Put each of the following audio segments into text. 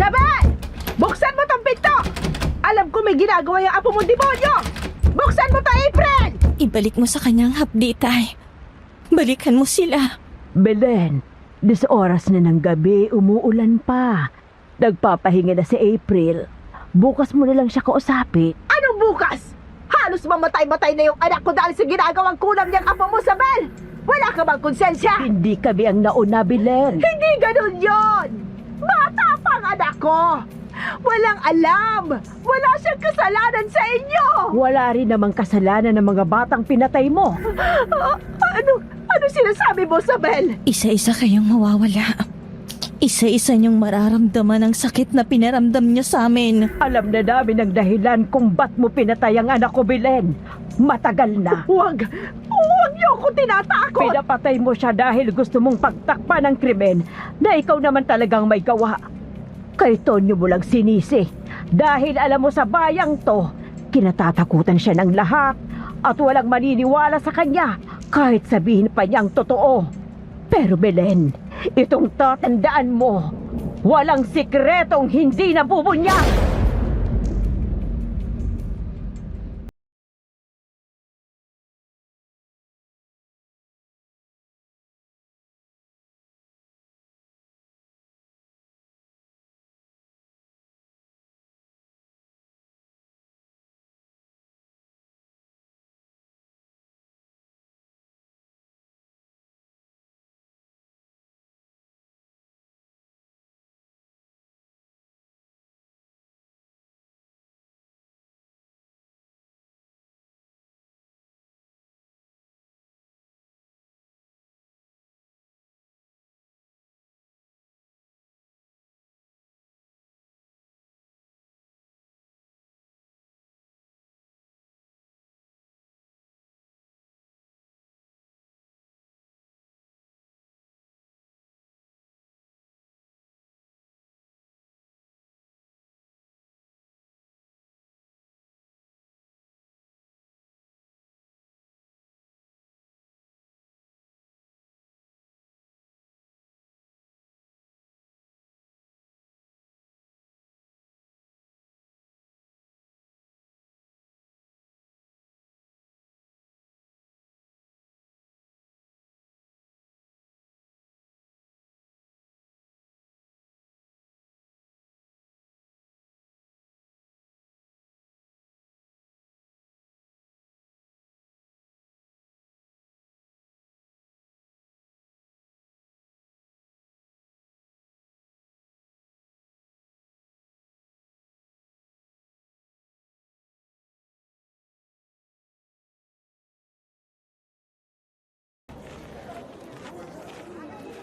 Sabay! Buksan mo tong pinto! Alam ko may ginagawa yung apo mong demonyo! Buksan mo to, April! Ibalik mo sa kanyang hapdi, Tay. Balikan mo sila. Belen, 10 oras na ng gabi, umuulan pa. Nagpapahinga na si April. Bukas mo na lang siya kausapin. Anong bukas? Halos mamatay-matay na yung anak ko dahil sa ginagawang kulam niyang apo mo, Sabel! Wala ka bang konsensya? Hindi kami ang nauna, Belen. Hindi ganun yon! Bata pang anak ko! Walang alam! Wala siyang kasalanan sa inyo! Wala rin namang kasalanan ng mga batang pinatay mo. Ano sinasabi mo, Sabel? Isa-isa kayong mawawala. Isa-isa niyong mararamdaman ang sakit na pinaramdam niya sa amin. Alam na namin ang dahilan kung ba't mo pinatay ang anak ko, Belen. Matagal na. Huwag niyo ako tinatakot! Pinapatay mo siya dahil gusto mong pagtakpan ng krimen na ikaw naman talagang may gawa. Kay Tonyo mo lang sinisi. Dahil alam mo sa bayang to, kinatatakutan siya ng lahat at walang maniniwala sa kanya kahit sabihin pa niyang totoo. Pero Belen, itong tatandaan mo, walang sikretong hindi nabubunyag!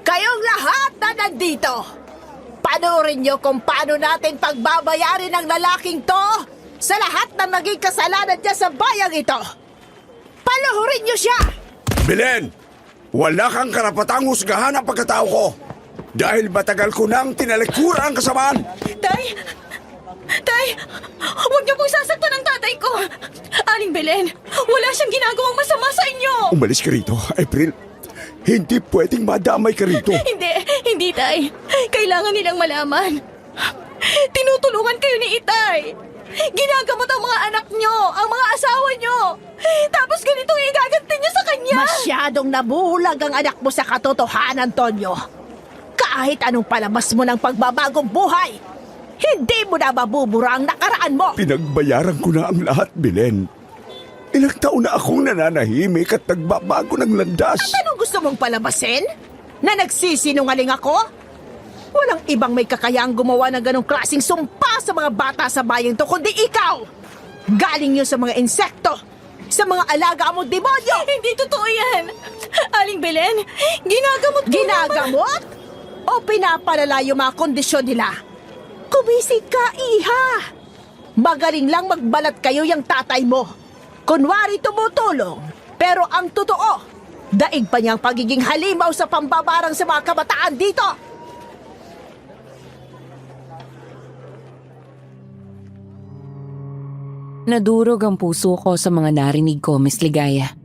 Kayong lahat na nandito, panoorin niyo kung paano natin pagbabayarin ang lalaking to sa lahat ng naging kasalanan niya sa bayang ito. Paluhurin niyo siya! Belen, wala kang karapatang husgahan ang pagkatao ko dahil matagal ko nang tinalikuran ang kasamaan. Tay, huwag niyo pong sasaktan ang tatay ko. Aling Belen, wala siyang ginagawang masama sa inyo. Umalis ka rito, April. Hindi pwedeng madamay ka rito. Hindi, Tay. Kailangan nilang malaman. Tinutulungan kayo ni Itay. Ginagamot ang mga anak nyo, ang mga asawa nyo. Tapos ganitong igaganti nyo sa kanya. Masyadong nabulag ang anak mo sa katotohanan, Tonyo. Kahit anong palabas mo ng pagbabagong buhay, hindi mo na mabubura ang nakaraan mo. Pinagbayaran ko na ang lahat, Belen. Ilang taon na akong nananahimik at nagbabago ng landas. At anong gusto mong palabasin? Na nagsisinungaling ako? Walang ibang may kakayaang gumawa ng ganong klaseng sumpa sa mga bata sa bayang to, kundi ikaw! Galing yun sa mga insekto, sa mga alaga mo demonyo! Hindi totoo yan. Aling Belen, ginagamot ko Ginagamot? O pinapalala yung mga kondisyon nila? Kumisig ka, iha! Magaling lang magbalat kayo yung tatay mo. Kunwari tumutulong, pero ang totoo, daig pa niyang pagiging halimaw sa pambabarang sa mga kabataan dito! Nadurog ang puso ko sa mga narinig ko, Miss Ligaya.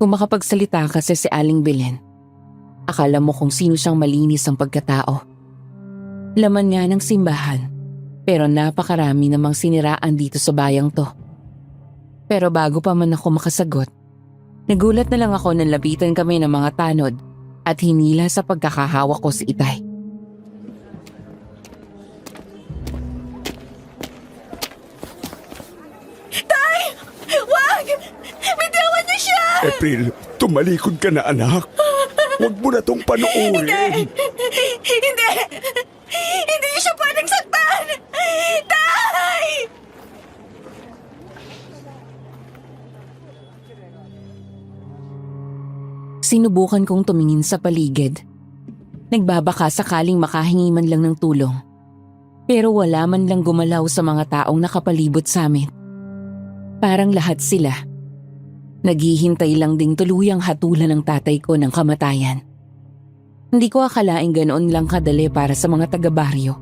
Kung makapagsalita kasi si Aling Belen, akala mo kung sino siyang malinis ang pagkatao. Laman nga ng simbahan, pero napakarami namang siniraan dito sa bayang to. Pero bago pa man ako makasagot, nagulat na lang ako nang lapitan kami ng mga tanod at hinila sa pagkakahawak ko si Itay. Tay! Wag! Bitawan niyo siya! April, tumalikod ka na anak. Huwag mo na tong panoorin. Hindi! Hindi niyo siya pwedeng saktan! Tay! Sinubukan kong tumingin sa paligid. Nagbabaka sakaling makahingi man lang ng tulong. Pero wala man lang gumalaw sa mga taong nakapalibot sa amin. Parang lahat sila. Naghihintay lang ding tuluyang hatulan ng tatay ko ng kamatayan. Hindi ko akalaing ganoon lang kadali para sa mga taga-baryo.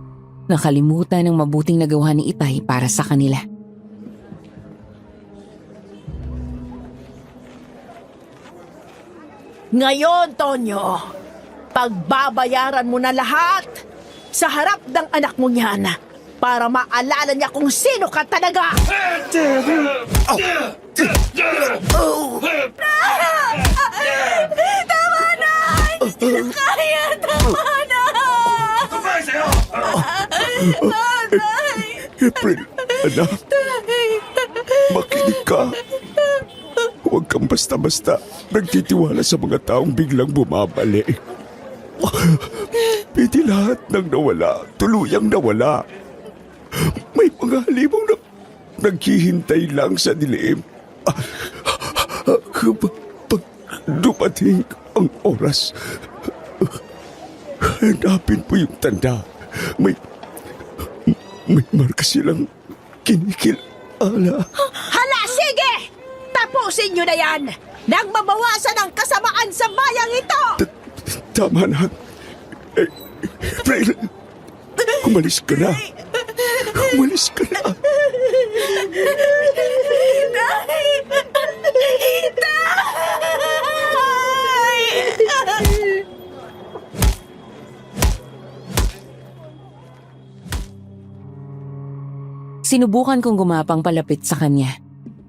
Nakalimutan ng mabuting nagawa ni Itay para sa kanila. Ngayon, Tonyo, pagbabayaran mo na lahat sa harap ng anak mo niyan para maalala niya kung sino ka talaga. Tama na! Hindi na kaya! Tama na! Tatay! April, anak, makinig ka. Huwag kang basta-basta nagtitiwala sa mga taong biglang bumabalik. Pwede lahat ng nawala, tuluyang nawala. May mga halimong naghihintay lang sa dilim. Pag dumating ang oras, hanapin po yung tanda. May marka silang kinikilala. Hala, sige! Tapusin niyo na yan nang mabawasan ang kasamaan sa bayang ito! Tama na. April, umalis ka na. Umalis ka na. Sinubukan kong gumapang palapit sa kanya.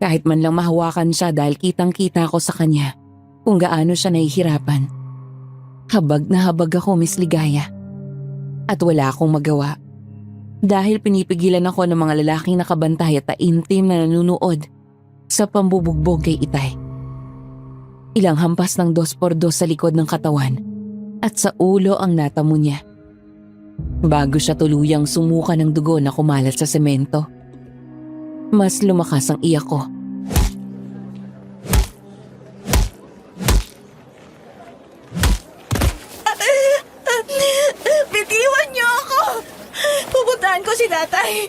Kahit man lang mahawakan siya dahil kitang-kita ko sa kanya kung gaano siya nahihirapan. Habag na habag ako, Miss Ligaya. At wala akong magawa. Dahil pinipigilan ako ng mga lalaking nakabantay at taimtim na nanunood sa pambubugbog kay Itay. Ilang hampas ng 2x2 sa likod ng katawan at sa ulo ang natamo niya. Bago siya tuluyang sumuka ng dugo na kumalat sa semento. Mas lumakas ang iyak ko. Bitiwan niyo ako! Pupuntahan ko si tatay!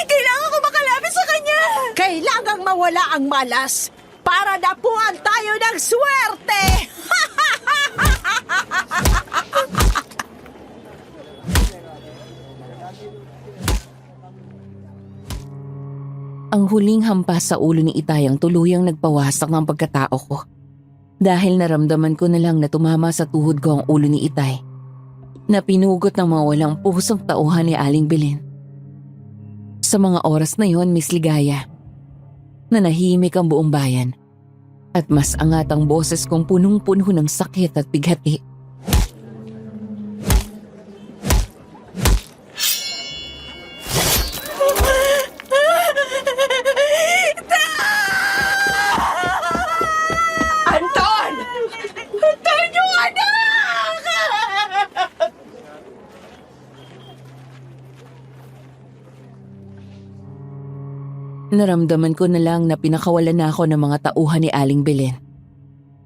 Kailangan ko makalapit sa kanya! Kailangang mawala ang malas para napuan tayo ng swerte! Ang huling hampas sa ulo ni Itay ang tuluyang nagpawasak ng pagkatao ko. Dahil naramdaman ko na lang na tumama sa tuhod ko ang ulo ni Itay, na pinugot ng mga walang pusong tauhan ni Aling Belen. Sa mga oras na yon, Miss Ligaya, nanahimik ang buong bayan at mas angat ang boses kong punong-puno ng sakit at bighati. Anton! Anton, yung anak! Naramdaman ko na lang na pinakawalan na ako ng mga tauhan ni Aling Belen.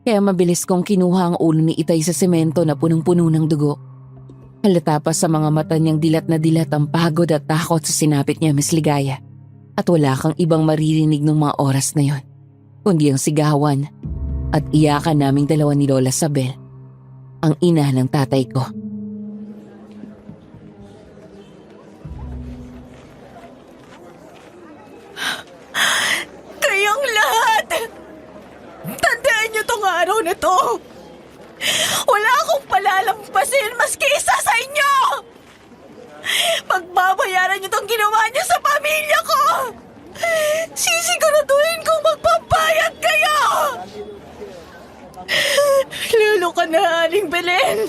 Kaya mabilis kong kinuha ang ulo ni Itay sa semento na punong-puno ng dugo. Halata pa sa mga mata niyang dilat na dilat ang pagod at takot sa sinapit niya, Miss Ligaya. At wala kang ibang maririnig ng mga oras na yon, kundi ang sigawan at iyakan naming dalawa ni Lola Sabel, ang ina ng tatay ko. Kayong lahat! Tandaan niyo tong araw na to! Wala akong palalampasin maski isa sa inyo! Pagbabayaran niyo tong ginawa niyo sa pamilya ko! Sisiguraduhin kong magbabayad kayo! Lalo ka na, Aling Belen!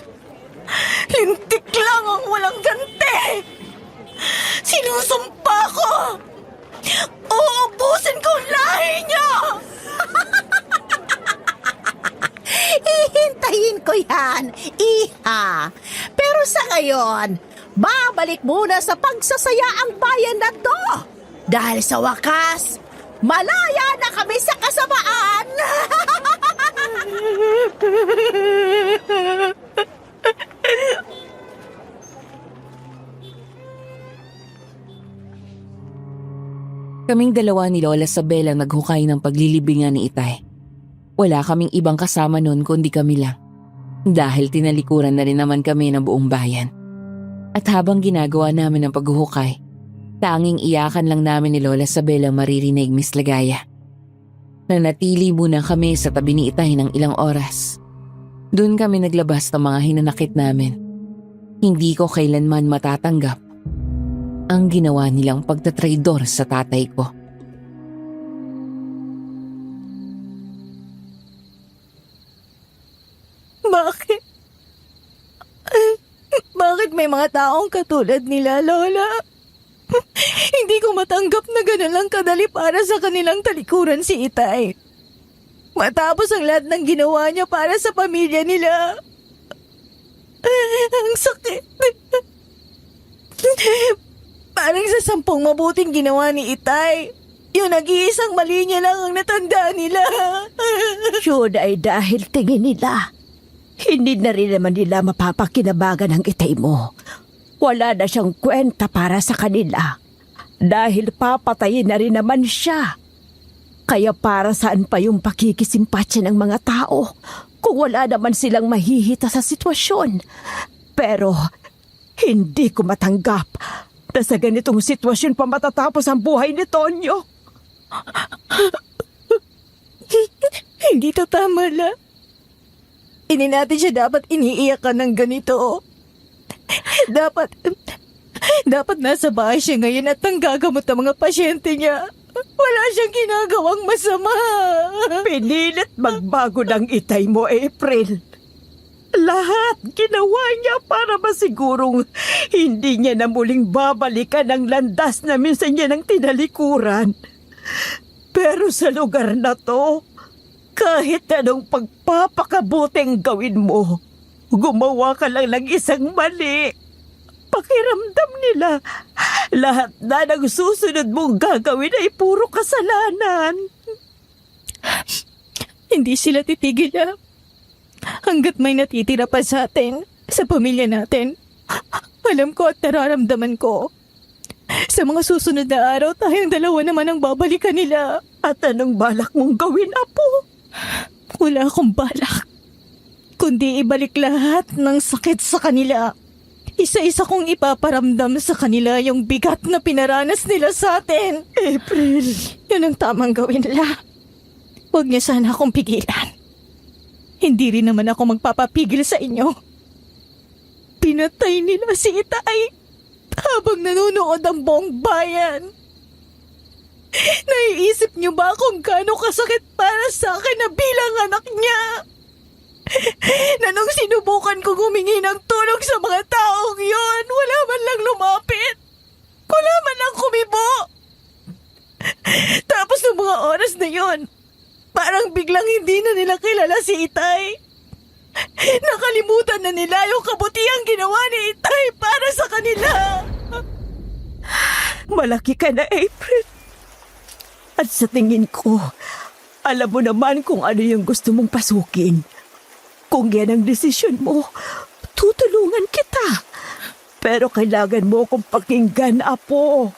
Lintik lang ang walang ganti! Sinusumpa ko! Uubusin ko ang lahi niyo! Ihintayin ko yan, iha. Pero sa ngayon, babalik muna sa pagsasaya ang bayan na to. Dahil sa wakas, malaya na kami sa kasamaan. Kaming dalawa ni Lola Sabel ang naghukay ng paglilibingan ni Itay. Wala kaming ibang kasama noon kundi kami lang. Dahil tinalikuran na rin naman kami ng buong bayan. At habang ginagawa namin ang paghuhukay, tanging iyakan lang namin ni Lola Sabel ang maririnig, Miss Ligaya. Nanatili muna kami sa tabi ni Itay ng ilang oras. Doon kami naglabas ng mga hinanakit namin. Hindi ko kailanman matatanggap ang ginawa nilang pagtatraidor sa tatay ko. Bakit? Bakit may mga taong katulad nila, Lola? Hindi ko matanggap na gano'n lang kadali para sa kanilang talikuran si Itay. Matapos ang lahat ng ginawa niya para sa pamilya nila. Ang sakit. Parang sa 10 mabuting ginawa ni Itay, yung nag-iisang mali niya lang ang natanda nila. Yun ay dahil tingin nila. Hindi na rin naman nila mapapakinabangan ang Itay mo. Wala na siyang kwenta para sa kanila. Dahil papatayin na rin naman siya. Kaya para saan pa yung pakikisimpatya ng mga tao kung wala naman silang mahihita sa sitwasyon. Pero hindi ko matanggap na sa ganitong sitwasyon pa matatapos ang buhay ni Tonyo. Hindi to tama, La. Hindi natin siya dapat iniiyakan ng ganito. Dapat nasa bahay siya ngayon at nanggagamot ang mga pasyente niya. Wala siyang ginagawang masama. Pinilit magbago ng Itay mo, April. Lahat ginawa niya para masigurong hindi niya na muling babalikan ang landas na minsan niya ng tinalikuran. Pero sa lugar na to, kahit anong pagpapakabuting gawin mo, gumawa ka lang ng isang mali. Pakiramdam nila, lahat na ng susunod mong gagawin ay puro kasalanan. Hindi sila titigil, La. Hanggat may natitira pa sa atin, sa pamilya natin. Alam ko at nararamdaman ko. Sa mga susunod na araw, tayong dalawa naman ang babalikan nila. At anong balak mong gawin, Apo? Wala akong balak. Kundi ibalik lahat ng sakit sa kanila. Isa-isa kong ipaparamdam sa kanila yung bigat na pinaranas nila sa atin. April, Yun ang tamang gawin nila. Huwag niya sana akong pigilan. Hindi rin naman ako magpapapigil sa inyo. Pinatay nila si Itay habang nanonood ang buong bayan. Naiisip niyo ba kung gaano kasakit para sa akin na bilang anak niya? Na nung sinubukan kong humingi ng tulong sa mga taong yon, wala man lang lumapit. Wala man lang kumibo. Tapos ng mga oras na yon, parang biglang hindi na nila kilala si Itay. Nakalimutan na nila yung kabutihang ginawa ni Itay para sa kanila. malaki ka na, April. At sa tingin ko, alam mo naman kung ano yung gusto mong pasukin. Kung yan ang desisyon mo, tutulungan kita. Pero kailangan mo akong pakinggan, Apo.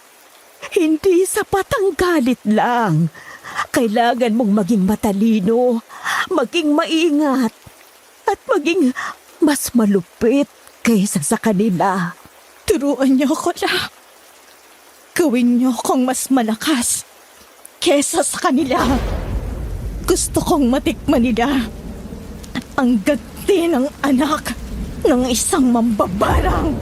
Hindi sapat ang galit lang. Kailangan mong maging matalino, maging maingat, at maging mas malupit kaysa sa kanila. Turuan niyo ako na. Gawin niyo akong mas malakas kesa sa kanila. Gusto kong matikman nila ang ganti ng anak ng isang mambabarang.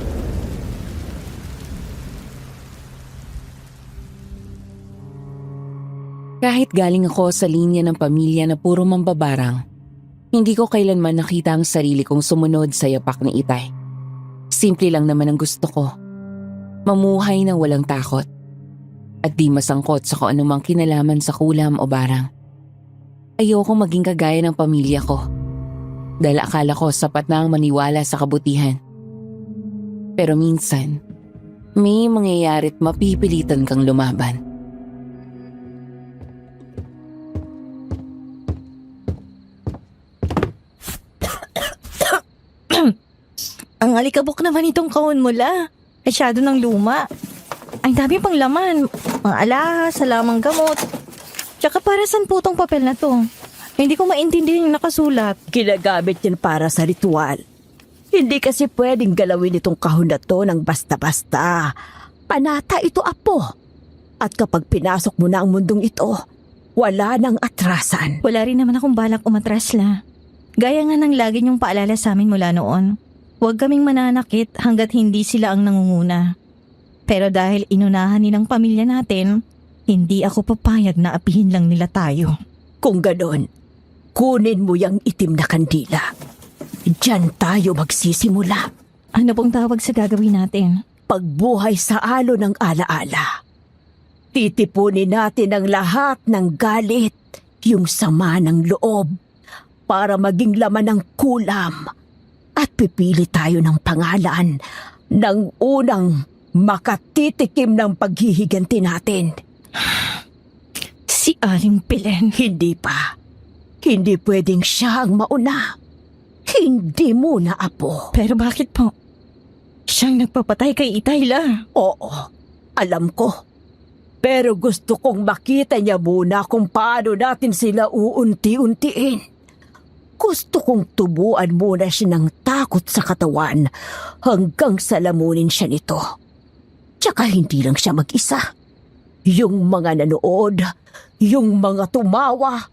Kahit galing ako sa linya ng pamilya na puro mambabarang, hindi ko kailanman nakita ang sarili kong sumunod sa yapak ni Itay. Simple lang naman ang gusto ko. Mamuhay na walang takot. At di masangkot sa kung anumang kinalaman sa kulam o barang. Ayoko maging kagaya ng pamilya ko. Dahil akala ko sapat na ang maniwala sa kabutihan. Pero minsan, may mangyayari't mapipilitan kang lumaban. Ang alikabok naman itong kahon mo la. Masyado ng luma. Ang dami pang laman. Mga alahas, salamang gamot. Tsaka para saan po tong papel na to? Hindi ko maintindihan yung nakasulat. Ginagamit yan para sa ritual. Hindi kasi pwedeng galawin itong kahon na to ng basta-basta. Panata ito, apo. At kapag pinasok mo na ang mundong ito, wala nang atrasan. Wala rin naman akong balak umatras la. Gaya nga ng lagi niyong paalala sa amin mula noon. Huwag kaming mananakit hanggat hindi sila ang nangunguna. Pero dahil inunahan nilang pamilya natin, hindi ako papayag na apihin lang nila tayo. Kung ganon, kunin mo yung itim na kandila. Diyan tayo magsisimula. Ano pong tawag sa gagawin natin? Pagbuhay sa alo ng alaala. Titipunin natin ang lahat ng galit, yung sama ng loob, para maging laman ng kulam. At pipili tayo ng pangalan ng unang makatitikim ng paghihiganti natin. Si Aling Belen. Hindi pa. Hindi pwedeng siya ang mauna. Hindi muna, apo. Pero bakit po? Siyang nagpapatay kay Itay la. Oo, alam ko. Pero gusto kong makita niya muna kung paano natin sila uunti-untiin. Gusto kong tubuan muna siya ng takot sa katawan hanggang salamunin siya nito. Tsaka hindi lang siya mag-isa. Yung mga nanood, yung mga tumawa,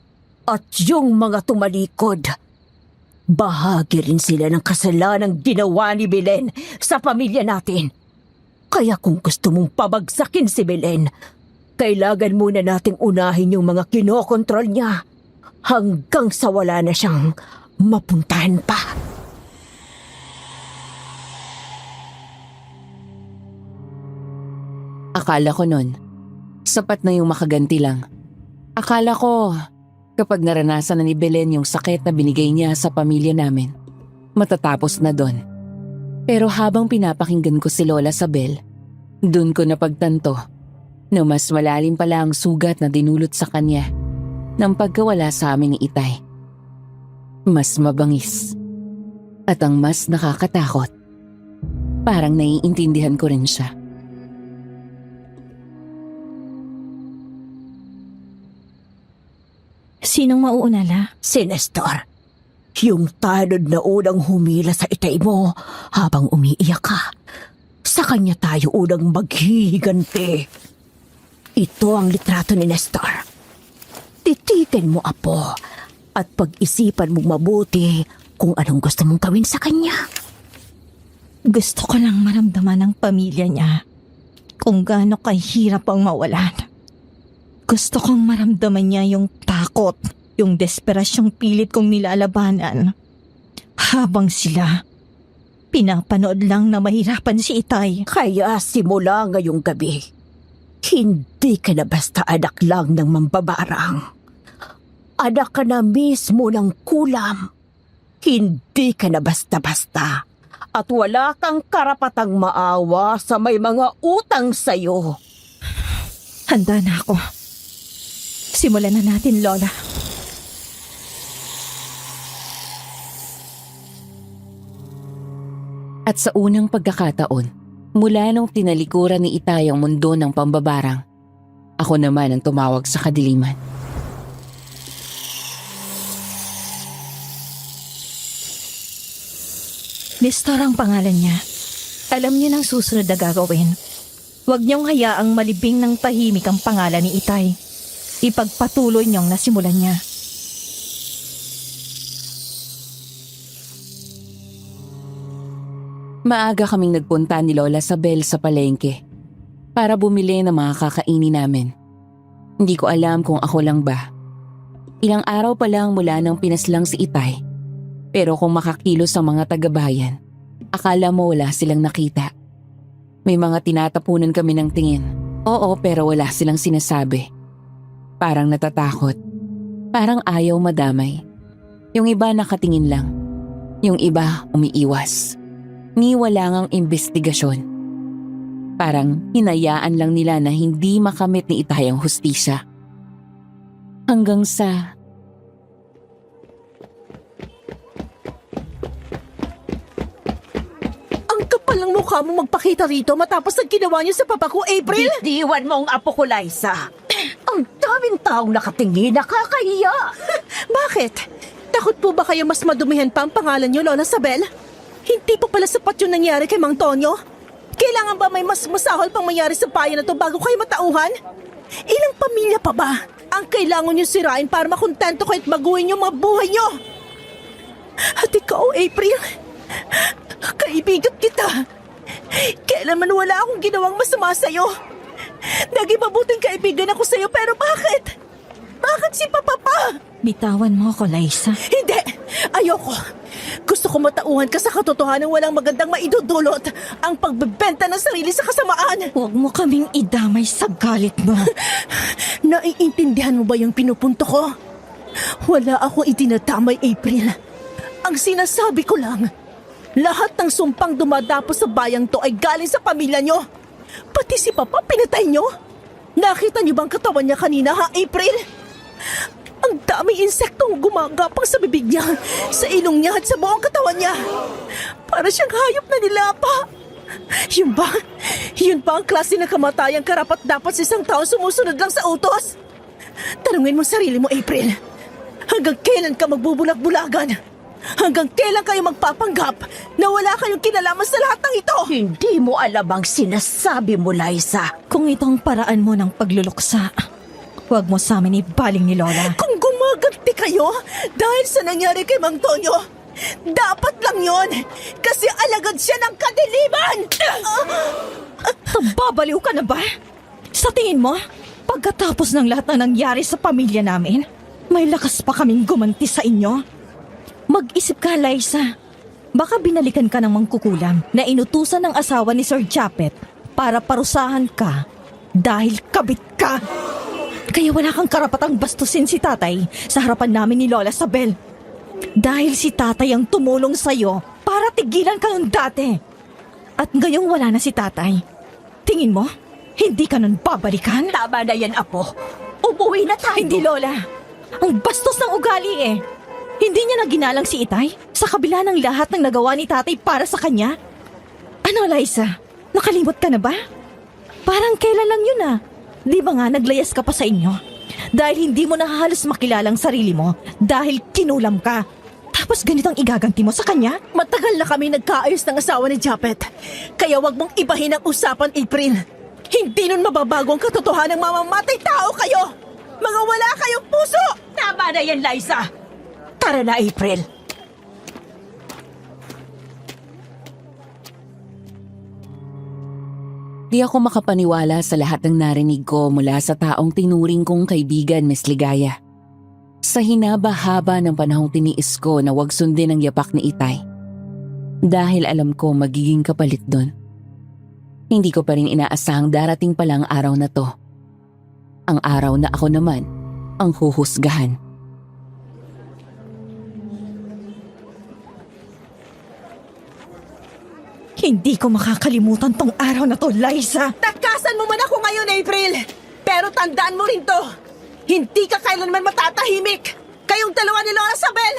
at yung mga tumalikod. Bahagi rin sila ng kasalanang ginawa ni Belen sa pamilya natin. Kaya kung gusto mong pabagsakin si Belen, kailangan muna nating unahin yung mga kinokontrol niya hanggang sa wala na siyang mapuntahan pa. Akala ko nun, sapat na yung makaganti lang. Akala ko, kapag naranasan na ni Belen yung sakit na binigay niya sa pamilya namin, matatapos na doon. Pero habang pinapakinggan ko si Lola Sabel, dun ko napagtanto na mas malalim pala ang sugat na dinulot sa kanya ng pagkawala sa amin ni Itay. Mas mabangis. At ang mas nakakatakot, parang naiintindihan ko rin siya. Sinong mauuna la? Si Nestor, yung tanod na unang humila sa Itay mo habang umiiyak ka. Sa kanya tayo unang maghihiganti. Ito ang litrato ni Nestor. Titigan mo, apo, at pag-isipan mong mabuti kung anong gusto mong gawin sa kanya. Gusto ko lang maramdaman ng pamilya niya kung gaano kahirap ang mawalan. Gusto kong maramdaman niya yung takot, yung desperasyong pilit kong nilalabanan. Habang sila, pinapanood lang na mahirapan si Itay. Kaya simula ngayong gabi, hindi ka na basta anak lang ng mambabarang. Anak ka na mismo ng kulam. Hindi ka na basta-basta. At wala kang karapatang maawa sa may mga utang sa'yo. Handa na ako. Simulan na natin, Lola. At sa unang pagkakataon, mula nung tinalikuran ni Itay ang mundo ng pambabarang, ako naman ang tumawag sa kadiliman. Nestor ang pangalan niya. Alam niya ng susunod na gagawin. Huwag niyong hayaang malibing ng tahimik ang pangalan ni Itay. Ipagpatuloy niyong nasimulan niya. Maaga kaming nagpunta ni Lola Sabel sa palengke para bumili ng mga kakainin namin. Hindi ko alam kung ako lang ba. Ilang araw pa lang mula nang pinaslang si Itay. Pero kung makakilos ang mga taga-bayan, akala mo wala silang nakita. May mga tinatapunan kami ng tingin. Oo, pero wala silang sinasabi. Parang natatakot. Parang ayaw madamay. Yung iba nakatingin lang. Yung iba umiiwas. Ni wala ngang investigasyon. Parang hinayaan lang nila na hindi makamit ni Itay ang hustisya. Hanggang sa... Ang kapal ng mukha mo magpakita rito matapos ang ginawa niyo sa papa ko, April! Bitiwan mo ang apo ko, Liza. Ang daming taong nakatingin, nakakahiya. Bakit? Takot po ba kayo mas madumihan pa ang pangalan niyo, Lola Sabel? Hindi pa pala sapat yung nangyari kay Mang Tonyo? Kailangan ba may mas masahol pang mangyari sa bayan na to bago kayo matauhan? Ilang pamilya pa ba ang kailangan niyo sirain para makontento kayo at baguhin yung mga buhay niyo? At ikaw, April, kaibigan kita. Kailanman wala akong ginawang masama sa'yo. Naging mabuting kaibigan ako sa'yo, pero bakit? Bakit si Papa pa? Bitawan mo ako, Liza. Hindi! Ayoko! Gusto ko matauhan ka sa katotohanan walang magandang maidudulot ang pagbebenta ng sarili sa kasamaan. Huwag mo kaming idamay sa galit mo. Naiintindihan mo ba yung pinupunto ko? Wala akong itinatamay, April. Ang sinasabi ko lang, lahat ng sumpang dumadapos sa bayang to ay galing sa pamilya nyo. Pati si Papa pinatay nyo. Nakita niyo bang katawan niya kanina, ha, April? Ang daming insektong gumagapang sa bibig niya, sa ilong niya at sa buong katawan niya. Para siyang hayop na nilapa. Yun ba ang klase ng kamatayang karapat dapat sa isang tao sumusunod lang sa utos? Tanungin mo sarili mo, April. Hanggang kailan ka magbubulag-bulagan? Hanggang kailan kayo magpapanggap na wala kayong kinalaman sa lahat ng ito? Hindi mo alam ang sinasabi mo, Liza. Kung itong paraan mo ng pagluluksa, huwag mo sa amin ibaling ni Lola. Kung gumaganti kayo dahil sa nangyari kay Mang Tonyo, dapat lang yon kasi alagad siya ng kadiliman! Babaliw ka na ba? Sa tingin mo, pagkatapos ng lahat na nangyari sa pamilya namin, may lakas pa kaming gumanti sa inyo? Mag-isip ka, Liza. Baka binalikan ka ng mangkukulam na inutusan ng asawa ni Sir Japet para parusahan ka dahil kabit ka. Kaya wala kang karapatang bastusin si tatay sa harapan namin ni Lola Sabel. Dahil si tatay ang tumulong sa'yo para tigilan ka ng dati. At ngayong wala na si tatay, tingin mo, hindi ka nun babalikan? Tama na yan, apo. Umuwi na tayo. Hindi, Lola. Ang bastos ng ugali eh. Hindi niya na ginalang si Itay sa kabila ng lahat ng nagawa ni tatay para sa kanya? Ano, Liza? Nakalimot ka na ba? Parang kailan lang yun ah. Di ba nga naglayas ka pa sa inyo? Dahil hindi mo na halos makilala ang sarili mo dahil kinulam ka. Tapos ganitong igaganti mo sa kanya? Matagal na kami nagkaayos ng asawa ni Japet. Kaya wag mong ibahin ang usapan, April. Hindi nun mababago ang katotohanan ng mamamatay tao kayo. Mga wala kayong puso! Tama na yan, Liza. Tara na, April. Di ako makapaniwala sa lahat ng narinig ko mula sa taong tinuring kong kaibigan, Miss Ligaya. Sa hinaba-haba ng panahong tiniis ko na wag sundin ang yapak ni Itay. Dahil alam ko magiging kapalit doon. Hindi ko pa rin inaasahang darating palang araw na to. Ang araw na ako naman ang huhusgahan. Hindi ko makakalimutan tong araw na to, Liza. Takasan mo man ako ngayon, April! Pero tandaan mo rin to, hindi ka kailanman matatahimik! Kayong dalawa ni Lola Sabel!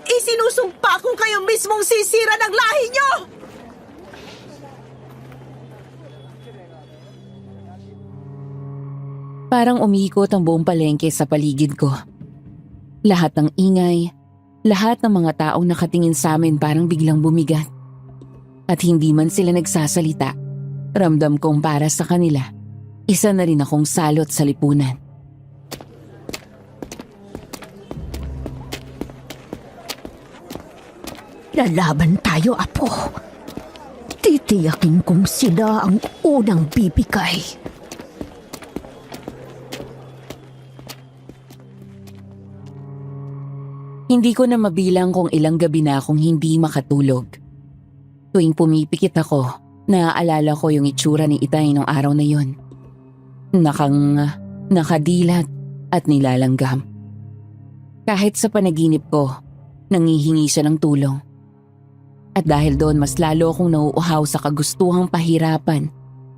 Isinusumpa kong kayo mismong sisira ng lahi nyo! Parang umiikot ang buong palengke sa paligid ko. Lahat ng ingay, lahat ng mga taong nakatingin sa amin parang biglang bumigat. At hindi man sila nagsasalita, ramdam kong para sa kanila, isa na rin akong salot sa lipunan. Lalaban tayo, apo. Titiyakin kong sila ang unang bibigay. Hindi ko na mabilang kung ilang gabi na akong hindi makatulog. Tuwing pumipikit ako, naaalala ko yung itsura ni Itay nung araw na yun. Nakadilat at nilalanggam. Kahit sa panaginip ko, nangihingi siya ng tulong. At dahil doon mas lalo akong nauuhaw sa kagustuhang pahirapan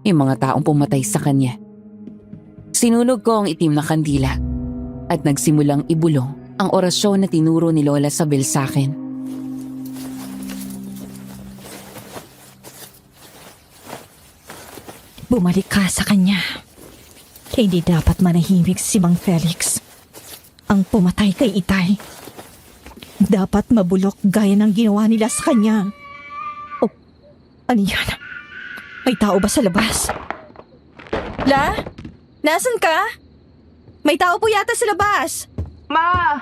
yung mga taong pumatay sa kanya. Sinunog ko ang itim na kandila at nagsimulang ibulong ang orasyon na tinuro ni Lola Sabel sa akin. Bumalik ka sa kanya. Hindi dapat manahimik si Mang Felix. Ang pumatay kay Itay. Dapat mabulok gaya ng ginawa nila sa kanya. Oh, ano yan? May tao ba sa labas? La? Nasaan ka? May tao po yata sa labas. Ma!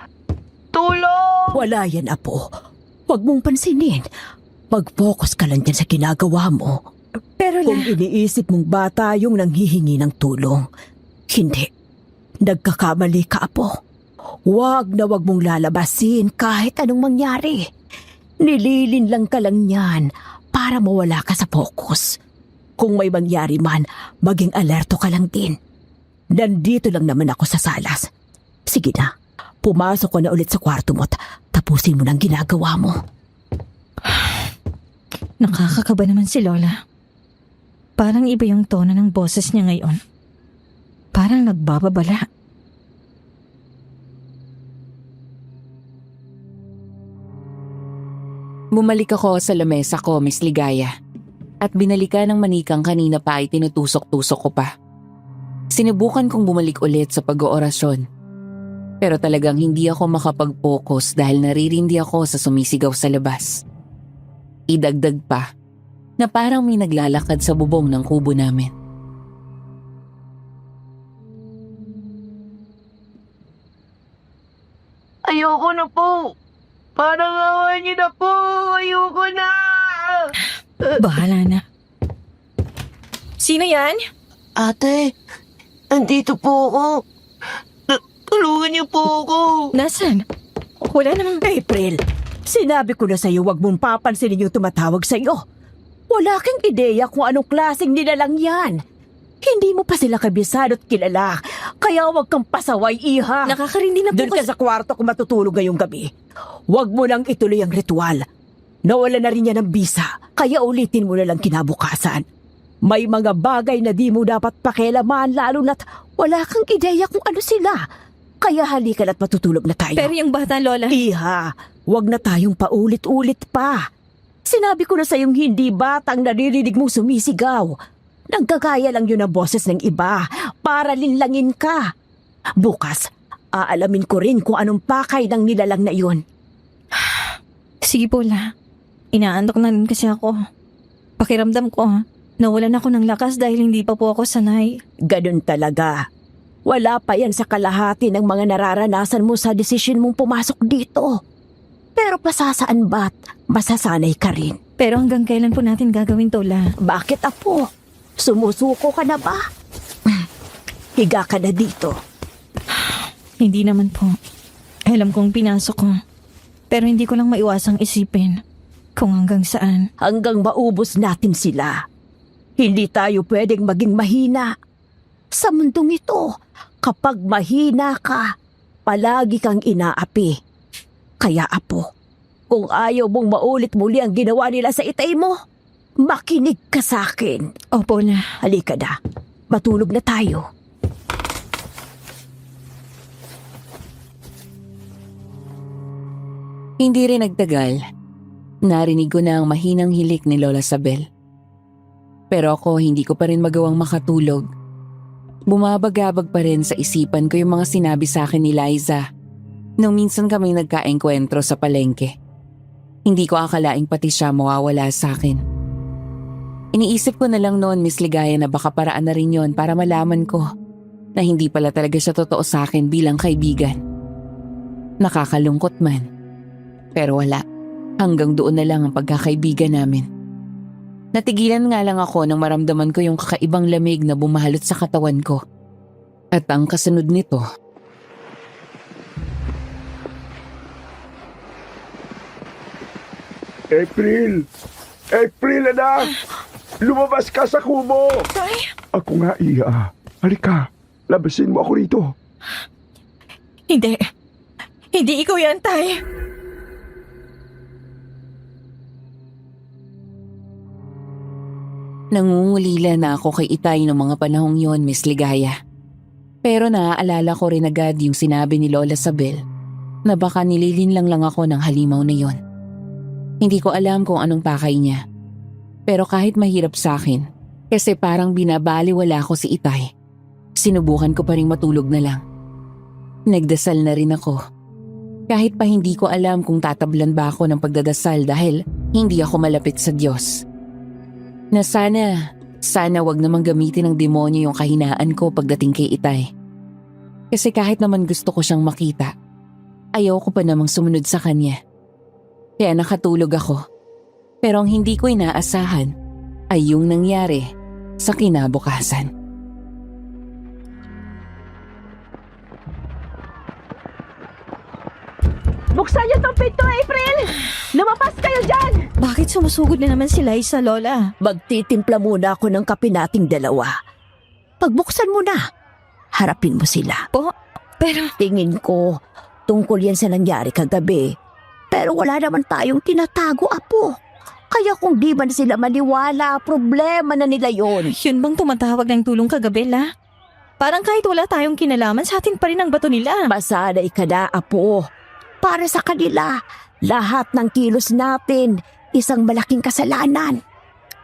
Tulong! Wala yan, Apo. Huwag mong pansinin. Mag-focus ka lang dyan sa ginagawa mo. Pero Kung iniisip mong bata yung nanghihingi ng tulong, hindi. Nagkakamali ka, Apo. Huwag na huwag mong lalabasin kahit anong mangyari. Nililin lang ka lang yan para mawala ka sa focus. Kung may mangyari man, maging alerto ka lang din. Nandito lang naman ako sa salas. Sige na, pumasok ka na ulit sa kwarto mo at tapusin mo ng ginagawa mo. nakakakaba naman si Lola. Parang iba yung tono ng boses niya ngayon. Parang nagbababala. Bumalik ako sa lamesa ko, Miss Ligaya. At binalikan ng manikang kanina pa ay tinutusok-tusok ko pa. Sinubukan kong bumalik ulit sa pag-oorasyon. Pero talagang hindi ako makapag-focus dahil naririndi ako sa sumisigaw sa labas. Idagdag pa na parang may naglalakad sa bubong ng kubo namin. Ayoko na po. Parang awan niyo na po. Ayoko na. Bahala na. Sino yan? Ate, andito po ako. Tulungan niyo po ako. Nasaan? Wala namang... April, sinabi ko na sa'yo huwag mong papansinin yung tumatawag sa'yo. Wala kang ideya kung anong klaseng nilalang yan. Hindi mo pa sila kabisado at kilala. Kaya huwag kang pasaway, iha. Nakakarindi na po Doon ka sa kwarto kung matutulog ngayong gabi. Huwag mo lang ituloy ang ritual. Nawala na rin yan ng bisa, kaya ulitin mo na lang kinabukasan. May mga bagay na di mo dapat pakialaman lalo na't wala kang ideya kung ano sila. Kaya halika na't matutulog na tayo. Pero yung bata, Lola... Iha, huwag na tayong paulit-ulit pa. Sinabi ko na sa'yong hindi batang naririnig mong sumisigaw. Nanggagaya lang yun ang boses ng iba para linlangin ka. Bukas, aalamin ko rin kung anong pakay ng nilalang na yun. Sige po, La. Inaantok na rin kasi ako. Pakiramdam ko, nawalan ako ng lakas dahil hindi pa po ako sanay. Ganun talaga. Wala pa yan sa kalahati ng mga nararanasan mo sa desisyon mong pumasok dito. Pero pasasaan ba't masasanay ka rin? Pero hanggang kailan po natin gagawin to, La? Bakit, Apo? Sumusuko ka na ba? Higa ka na dito. Hindi naman po. Alam kong pinasok ko. Pero hindi ko lang maiwasang isipin kung hanggang saan. Hanggang maubos natin sila. Hindi tayo pwedeng maging mahina. Sa mundong ito, kapag mahina ka, palagi kang inaapi. Kaya, Apo, kung ayaw mong maulit muli ang ginawa nila sa itay mo, makinig ka sa akin. Opo, La. Halika na, matulog na tayo. Hindi rin nagtagal. Narinig ko na ang mahinang hilik ni Lola Sabel. Pero ako hindi ko pa rin magawang makatulog. Bumabagabag pa rin sa isipan ko yung mga sinabi sa akin ni Liza nung minsan kami nagkaengkwentro sa palengke. Hindi ko akalaing pati siya mawawala sa akin. Iniisip ko na lang noon, Miss Ligaya, na baka paraan na rin yon para malaman ko na hindi pala talaga siya totoo sa akin bilang kaibigan. Nakakalungkot man. Pero wala. Hanggang doon na lang ang pagkakaibigan namin. Natigilan nga lang ako nang maramdaman ko yung kakaibang lamig na bumahalot sa katawan ko. At ang kasunod nito, April! April, anak! Lumabas ka sa kubo! Tay? Ako nga, Iya. Halika, labasin mo ako rito. Hindi. Hindi ikaw yan, Tay. Nangungulila na ako kay Itay noong mga panahong yon, Miss Ligaya. Pero naaalala ko rin agad yung sinabi ni Lola Sabel na baka nililinlang lang ako ng halimaw na yon. Hindi ko alam kung anong pakay niya. Pero kahit mahirap sa akin, kasi parang binabaliwala ko si Itay, sinubukan ko pa rin matulog na lang. Nagdasal na rin ako. Kahit pa hindi ko alam kung tatablan ba ako ng pagdadasal dahil hindi ako malapit sa Diyos. Na sana wag namang gamitin ng demonyo yung kahinaan ko pagdating kay Itay. Kasi kahit naman gusto ko siyang makita, ayaw ko pa namang sumunod sa kanya. Kaya nakatulog ako. Pero ang hindi ko inaasahan ay yung nangyari sa kinabukasan. Buksan niyo tong pinto, April! Lumabas kayo dyan! Bakit sumusugod na naman si Liza, Lola? Magtitimpla muna ako ng kape nating dalawa. Pagbuksan mo na, harapin mo sila. Pero... Tingin ko, tungkol yan sa nangyari kagabi. Pero wala naman tayong tinatago, Apo. Kaya kung di man sila maniwala, problema na nila yon. Yun bang tumatawag ng tulong kagabi, La? Parang kahit wala tayong kinalaman, sa atin pa rin ang bato nila. Masanay ka na, Apo. Para sa kanila, lahat ng kilos natin, isang malaking kasalanan.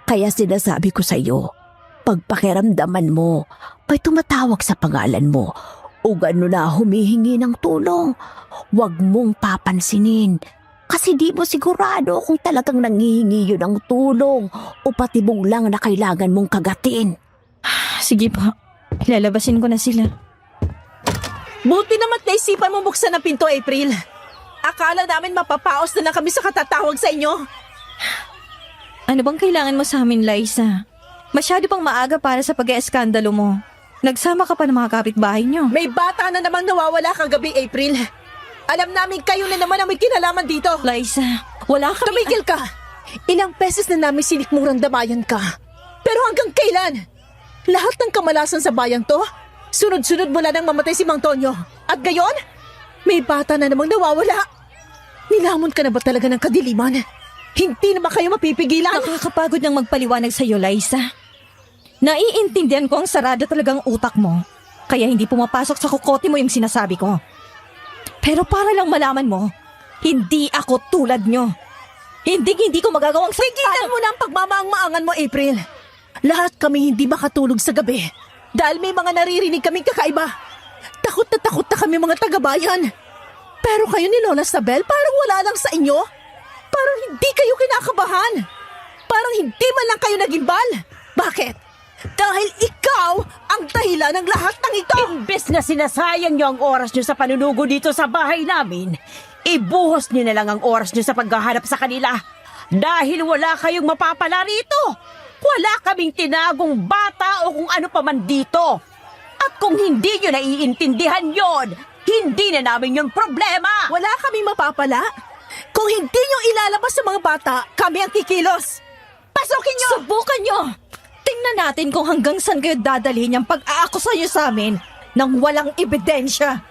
Kaya sinasabi ko sa iyo, pagpakiramdaman mo, may tumatawag sa pangalan mo, o gano'n na humihingi ng tulong, huwag mong papansinin. Kasi di mo sigurado kung talagang nangihingi yun ng tulong o patibong lang na kailangan mong kagatin. Sige po, lalabasin ko na sila. Buti naman naisipan mo buksan ang pinto, April. Akala namin mapapaos na lang kami sa katatawag sa inyo. Ano bang kailangan mo sa amin, Liza? Masyado pang maaga para sa pag-eeskandalo mo. Nagsama ka pa ng mga kapitbahay niyo. May bata na namang nawawala kagabi, April. Alam namin kayo na naman ang may kinalaman dito. Liza, wala kami... Tumigil ka! Ilang beses na namin sinikmurang damayan ka. Pero hanggang kailan? Lahat ng kamalasan sa bayan to, sunod-sunod mula nang mamatay si Mang Tonyo. At gayon, may bata na namang nawawala. Nilamon ka na ba talaga ng kadiliman? Hindi na ba kayo mapipigilan? Nakakapagod ng magpaliwanag sa iyo, Liza. Naiintindihan ko ang sarado talagang utak mo. Kaya hindi pumapasok sa kukote mo yung sinasabi ko. Pero para lang malaman mo, hindi ako tulad nyo. Hindi ko magagawang Tigilan mo na ang pagmamaang-maangan mo, April. Lahat kami hindi makatulog sa gabi dahil may mga naririnig kaming kakaiba. Takot na kami mga taga-bayan. Pero kayo ni Lola Sabel, parang wala lang sa inyo. Parang hindi kayo kinakabahan. Parang hindi man lang kayo nagimbal. Bakit? Dahil ikaw ang dahilan ng lahat ng ito. Imbes na sinasayang niyo ang oras niyo sa panunugo dito sa bahay namin, ibuhos niyo na lang ang oras niyo sa paghahanap sa kanila. Dahil wala kayong mapapala rito. Wala kaming tinagong bata o kung ano pa man dito. At kung hindi niyo naiintindihan yon, hindi na namin yung problema. Wala kami mapapala. Kung hindi nyo ilalabas sa mga bata, kami ang kikilos. Pasukin nyo! Subukan nyo! Tingnan natin kung hanggang saan kayo dadalhin yung pag-aakusa nyo sa amin nang walang ebidensya.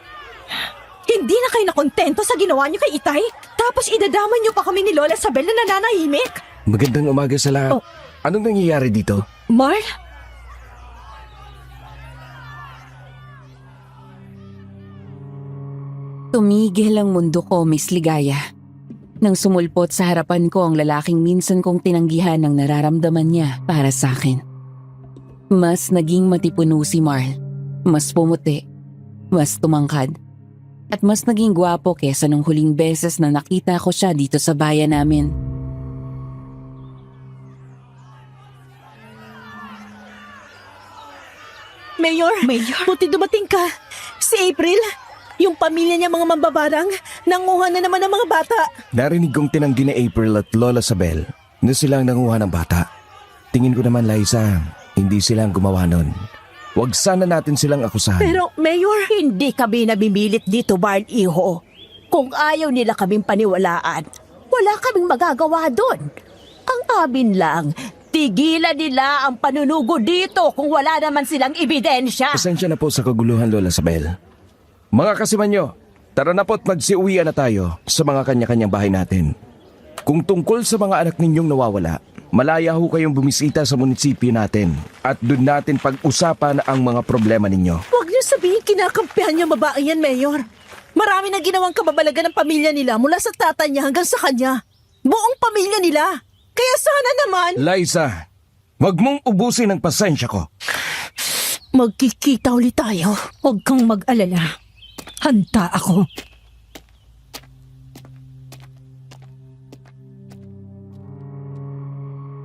Hindi na kayo nakontento sa ginawa nyo kay Itay? Tapos idadamay nyo pa kami ni Lola Sabel na nananahimik? Magandang umaga sa lahat. Oh. Anong nangyayari dito? Marl? Tumigil ang mundo ko, Miss Ligaya. Nang sumulpot sa harapan ko ang lalaking minsan kong tinanggihan ng nararamdaman niya para sa akin. Mas naging matipuno si Marl. Mas pumuti. Mas tumangkad. At mas naging gwapo kesa nung huling beses na nakita ko siya dito sa bayan namin. Mayor, buti dumating ka. Si April, yung pamilya niya mga mambabarang, nanguha na naman ng mga bata. Narinig kong tinanggi ni April at Lola Sabel na silang nanguha ng bata. Tingin ko naman, Liza, hindi silang gumawa nun. Huwag sana natin silang akusahan. Pero, Mayor, Hindi kami nabimilit dito, Barn Iho. Kung ayaw nila kaming paniwalaan, wala kaming magagawa doon. Ang amin lang, tigilan nila ang panunugo dito kung wala naman silang ebidensya. Pasensya na po sa kaguluhan, Lola Sabel. Mga kasimanyo, tara na po't magsiuwian na tayo sa mga kanya-kanyang bahay natin. Kung tungkol sa mga anak ninyong nawawala, malaya ho kayong bumisita sa munisipyo natin at doon natin pag-usapan ang mga problema ninyo. Huwag niyo sabihin kinakampihan niya babae yan, Mayor. Marami na ginawang kababalagan ng pamilya nila mula sa tatay niya hanggang sa kanya. Buong pamilya nila. Kaya sana naman... Liza, wag mong ubusin ang pasensya ko. Magkikita ulit tayo. Huwag kang mag-alala. Handa ako.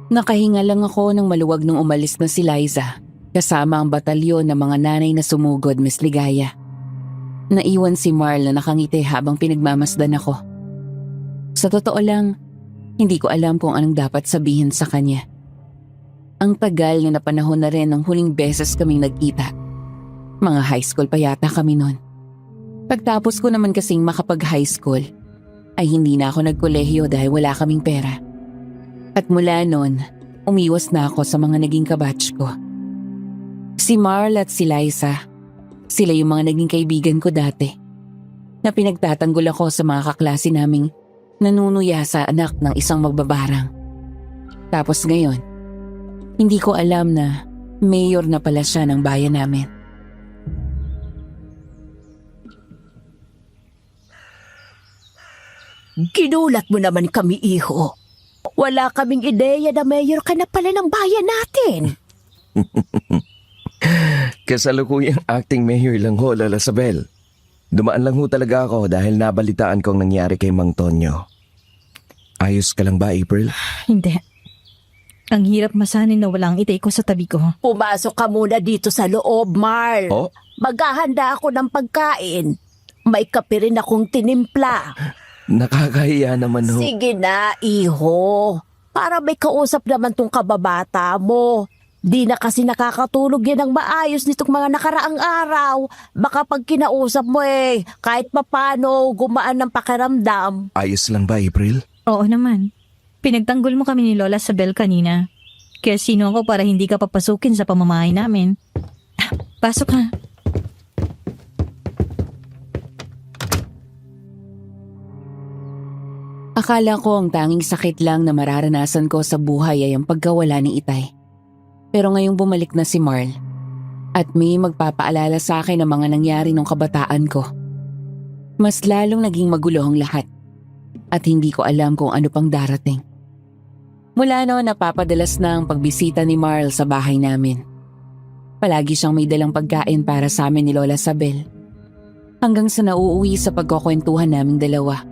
Nakahinga lang ako nang maluwag nung umalis na si Liza, kasama ang batalyon ng mga nanay na sumugod, Miss Ligaya. Naiwan si Marl na nakangiti habang pinagmamasdan ako. Sa totoo lang, hindi ko alam kung anong dapat sabihin sa kanya. Ang tagal na napanahon na rin ng huling beses kaming nagkita. Mga high school pa yata kami noon. Pagtapos ko naman kasing makapag-high school, ay hindi na ako nagkolehiyo dahil wala kaming pera. At mula noon, umiwas na ako sa mga naging kabatch ko. Si Marl at si Liza, sila yung mga naging kaibigan ko dati. Na pinagtatanggol ako sa mga kaklase naming nanunuya sa anak ng isang magbabarang. Tapos ngayon, hindi ko alam na mayor na pala siya ng bayan namin. Ginulat mo naman kami, iho. Wala kaming ideya na mayor ka na pala ng bayan natin. Kasalukuyang acting mayor lang ho, Lola Sabel. Dumaan lang ho talaga ako dahil nabalitaan kong nangyari kay Mang Tonyo. Ayos ka lang ba, April? Hindi. Ang hirap masanin na walang itay ko sa tabi ko. Pumasok ka muna dito sa loob, Marl. Oh? Maghahanda ako ng pagkain. May kape rin akong tinimpla. Nakakahiya naman ho. Sige na, iho. Para may kausap naman tong kababata mo. Di na kasi nakakatulog yan ng maayos nitong mga nakaraang araw. Baka pag kinausap mo kahit papano gumaan ng pakiramdam. Ayos lang ba, April? Oo naman. Pinagtanggol mo kami ni Lola Sabel kanina. Kaya sino ako para hindi ka papasukin sa pamamahay namin? Pasok ka. Akala ko ang tanging sakit lang na mararanasan ko sa buhay ay ang pagkawala ni Itay. Pero ngayong bumalik na si Marl at may magpapaalala sa akin ng mga nangyari nung kabataan ko, mas lalong naging magulo ang lahat at hindi ko alam kung ano pang darating. Mula noon napapadalas na ang pagbisita ni Marl sa bahay namin. Palagi siyang may dalang pagkain para sa amin ni Lola Sabel hanggang sa nauuwi sa pagkukwentuhan naming dalawa.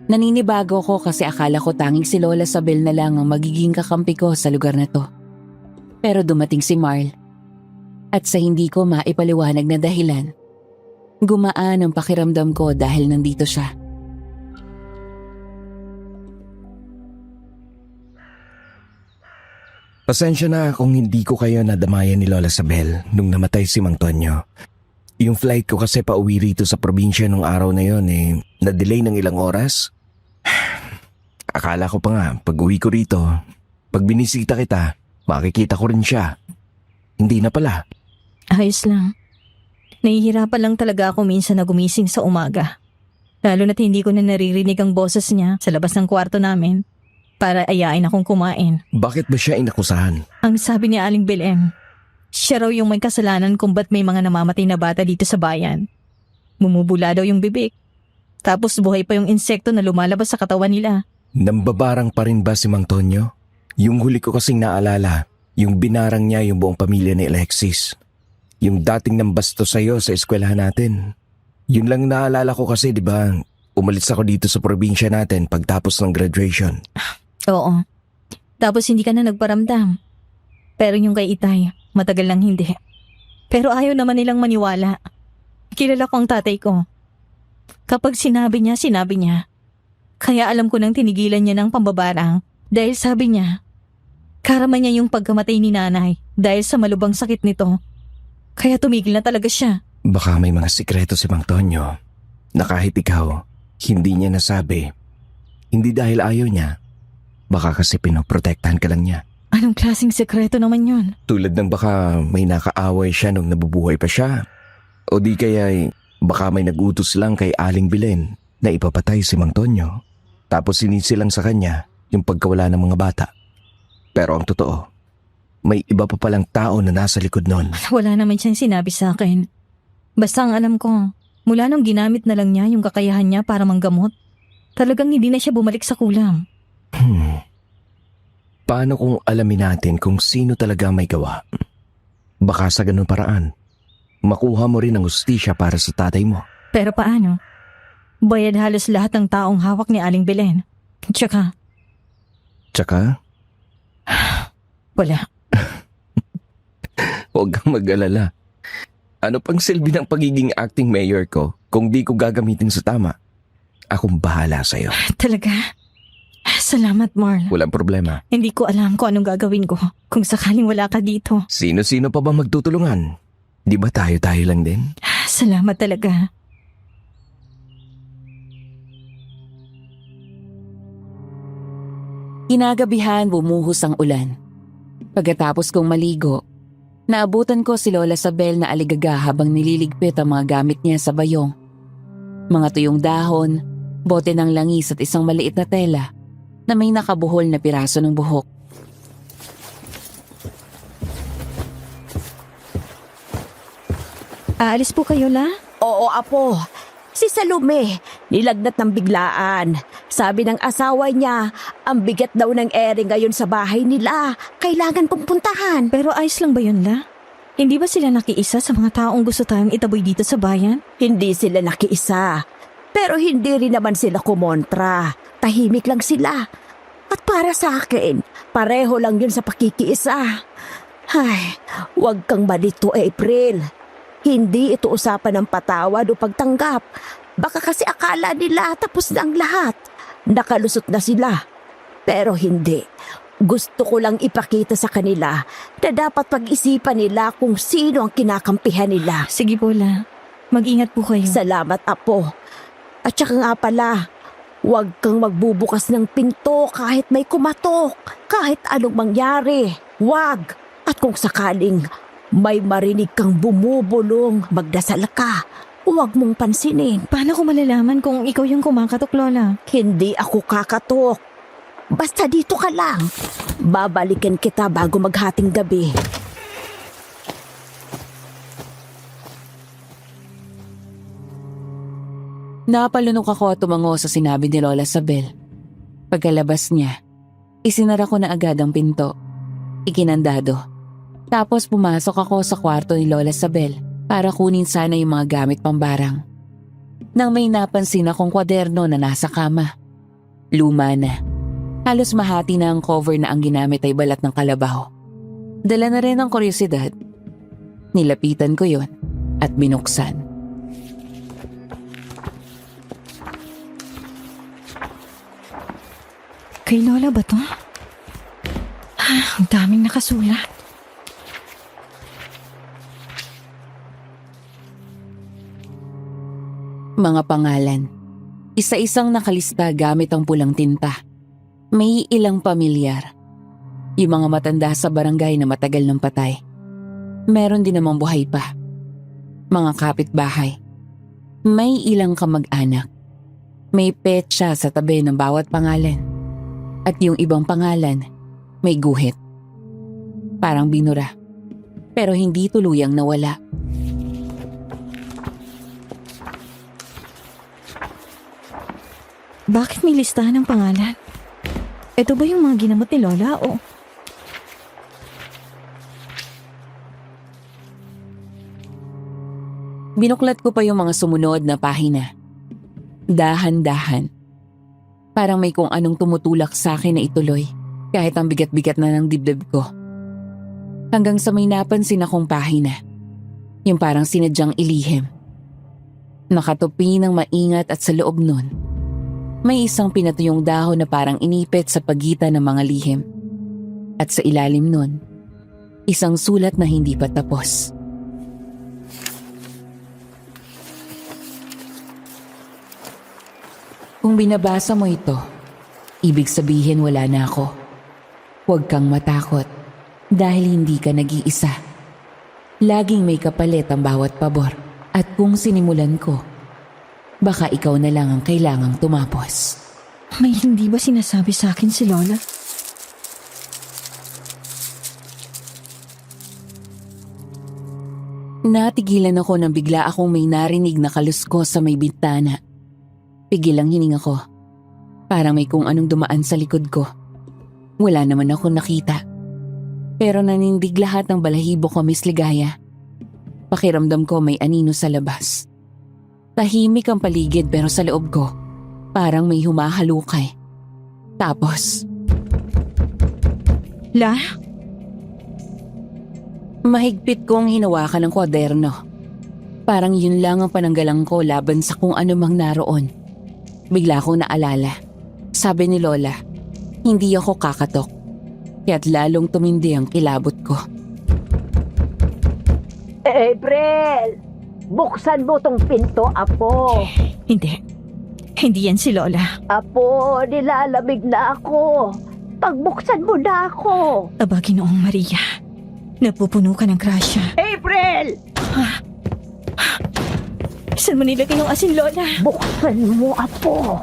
Naninibago ko kasi akala ko tanging si Lola Sabel na lang ang magiging kakampi ko sa lugar na to. Pero dumating si Marl at sa hindi ko maipaliwanag na dahilan, gumaan ang pakiramdam ko dahil nandito siya. Pasensya na kung hindi ko kayo nadamayan ni Lola Sabel nung namatay si Mang Tonyo. Yung flight ko kasi pauwi rito sa probinsya nung araw na yon na-delay ng ilang oras. Akala ko pa nga pag uwi ko rito, pag binisita kita, makikita ko rin siya. Hindi na pala. Ayos lang. Nahihirapan lang talaga ako minsan na gumising sa umaga. Lalo na't hindi ko na naririnig ang boses niya sa labas ng kwarto namin para ayain akong kumain. Bakit ba siya inakusahan? Ang sabi ni Aling Belem, siya raw yung may kasalanan kung ba't may mga namamatay na bata dito sa bayan. Mumubula daw yung bibig. Tapos buhay pa yung insekto na lumalabas sa katawan nila. Nambabarang pa rin ba si Mang Tonyo? Yung huli ko kasing naalala, yung binarang niya yung buong pamilya ni Alexis. Yung dating nambasto sa'yo sa eskwelahan natin. Yun lang naalala ko kasi, di ba? Umalis ako dito sa probinsya natin pagtapos ng graduation. Oo. Tapos hindi ka na nagparamdam. Pero yung kay Itay, matagal lang hindi. Pero ayaw naman nilang maniwala. Kilala ko ang tatay ko. Kapag sinabi niya, sinabi niya. Kaya alam ko nang tinigilan niya ng pambabarang dahil sabi niya, karama niya yung pagkamatay ni nanay dahil sa malubhang sakit nito. Kaya tumigil na talaga siya. Baka may mga sikreto si Mang Tonyo na kahit ikaw, hindi niya nasabi. Hindi dahil ayaw niya. Baka kasi pinoprotektahan ka lang niya. Anong klaseng sekreto naman yun? Tulad ng baka may nakaaway siya nung nabubuhay pa siya. O di kaya baka may nagutos lang kay Aling Belen na ipapatay si Mang Tonyo. Tapos sinisi lang sa kanya yung pagkawala ng mga bata. Pero ang totoo, may iba pa palang tao na nasa likod nun. Wala naman siyang sinabi sa akin. Basta ang alam ko, mula nung ginamit na lang niya yung kakayahan niya para manggamot, talagang hindi na siya bumalik sa kulam. Paano kung alamin natin kung sino talaga may gawa? Baka sa ganun paraan, makuha mo rin ang hustisya para sa tatay mo. Pero paano? Bayad halos lahat ng taong hawak ni Aling Belen. Tsaka, Tsaka, wala. huwag kang mag-alala. Ano pang silbi ng pagiging acting mayor ko kung di ko gagamitin sa tama? Akong bahala sa'yo. Talaga? Salamat, Marl. Walang problema. Hindi ko alam kung anong gagawin ko kung sakaling wala ka dito. Sino-sino pa ba magtutulungan? Di ba tayo-tayo lang din? Salamat talaga. Kinagabihan bumuhos ang ulan. Pagkatapos kong maligo, naabutan ko si Lola Sabel na aligaga habang nililigpit ang mga gamit niya sa bayong. Mga tuyong dahon, bote ng langis at isang maliit na tela na may nakabuhol na piraso ng buhok. Aalis po kayo, La? Oo, Apo. Si Salome, nilagnat ng biglaan. Sabi ng asawa niya, ang bigat daw ng ere ngayon sa bahay nila. Kailangan pong puntahan. Pero ayos lang ba yun, La? Hindi ba sila nakiisa sa mga taong gusto tayong itaboy dito sa bayan? Hindi sila nakiisa. Pero hindi rin naman sila kumontra. Tahimik lang sila. At para sa akin, pareho lang yun sa pakikiisa. Ay, huwag kang malito, April. Hindi ito usapan ng patawad o pagtanggap. Baka kasi akala nila tapos na ang lahat. Nakalusot na sila. Pero hindi. Gusto ko lang ipakita sa kanila na dapat pag-isipan nila kung sino ang kinakampihan nila. Sige po, La. Mag-ingat po kayo. Salamat, Apo. At saka nga pala, huwag kang magbubukas ng pinto kahit may kumatok. Kahit anong mangyari. Huwag. At kung sakaling may marinig kang bumubulong, magdasal ka. Huwag mong pansinin. Paano ko malalaman kung ikaw yung kumakatok, Lola? Hindi ako kakatok. Basta dito ka lang. Babalikan kita bago maghating gabi. Napalunok ako at tumango sa sinabi ni Lola Sabel. Pagkalabas niya, isinara ko na agad ang pinto. Ikinandado. Tapos pumasok ako sa kwarto ni Lola Sabel para kunin sana yung mga gamit pambarang. Nang may napansin akong kwaderno na nasa kama. Luma na. Halos mahati na ang cover na ang ginamit ay balat ng kalabaw. Dala na rin ang kuryosidad. Nilapitan ko yon at binuksan. Kay Lola ba to? Ang daming nakasulat. Mga pangalan. Isa-isang nakalista gamit ang pulang tinta. May ilang pamilyar. Yung mga matanda sa barangay na matagal ng patay. Meron din namang buhay pa. Mga kapitbahay. May ilang kamag-anak. May petsa sa tabi ng bawat pangalan. At yung ibang pangalan, may guhit. Parang binura. Pero hindi tuluyang nawala. Bakit may listahan ng pangalan? Ito ba yung mga ginamot ni Lola o... Binuklat ko pa yung mga sumunod na pahina. Dahan-dahan. Parang may kung anong tumutulak sa akin na ituloy, kahit ang bigat-bigat na ng dibdib ko. Hanggang sa may napansin akong pahina. Yung parang sinadyang ilihim. Nakatupi ng maingat at sa loob nun, may isang pinatuyong dahon na parang inipit sa pagitan ng mga lihim. At sa ilalim nun, isang sulat na hindi pa tapos. Kung binabasa mo ito, Ibig sabihin wala na ako. Huwag kang matakot dahil hindi ka nag-iisa. Laging may kapalit ang bawat pabor at kung sinimulan ko, baka ikaw na lang ang kailangang tumapos. May hindi ba sinasabi sa akin si Lola? Natigilan ako nang bigla akong may narinig na kaluskos sa may bintana. Pigil ang hininga ko. Parang may kung anong dumaan sa likod ko. Wala naman akong nakita. Pero nanindig lahat ng balahibo ko, Miss Ligaya. Pakiramdam ko may anino sa labas. Tahimik ang paligid pero sa loob ko, parang may humahalukay. Tapos, La? mahigpit kong hinawakan ng kwaderno. Parang yun lang ang pananggalang ko laban sa kung ano mang naroon. Bigla kong naalala. Sabi ni Lola, hindi ako kakatok. Kaya't lalong tumindi ang kilabot ko. April! Buksan mo tong pinto, Apo. Hindi. Hindi yan si Lola. Apo, nilalamig na ako. Pagbuksan mo na ako. Aba, Ginoong Maria. Napupuno ka ng grasya. April! Saan mo nilagay yung asin, Lola? Buksan mo, Apo.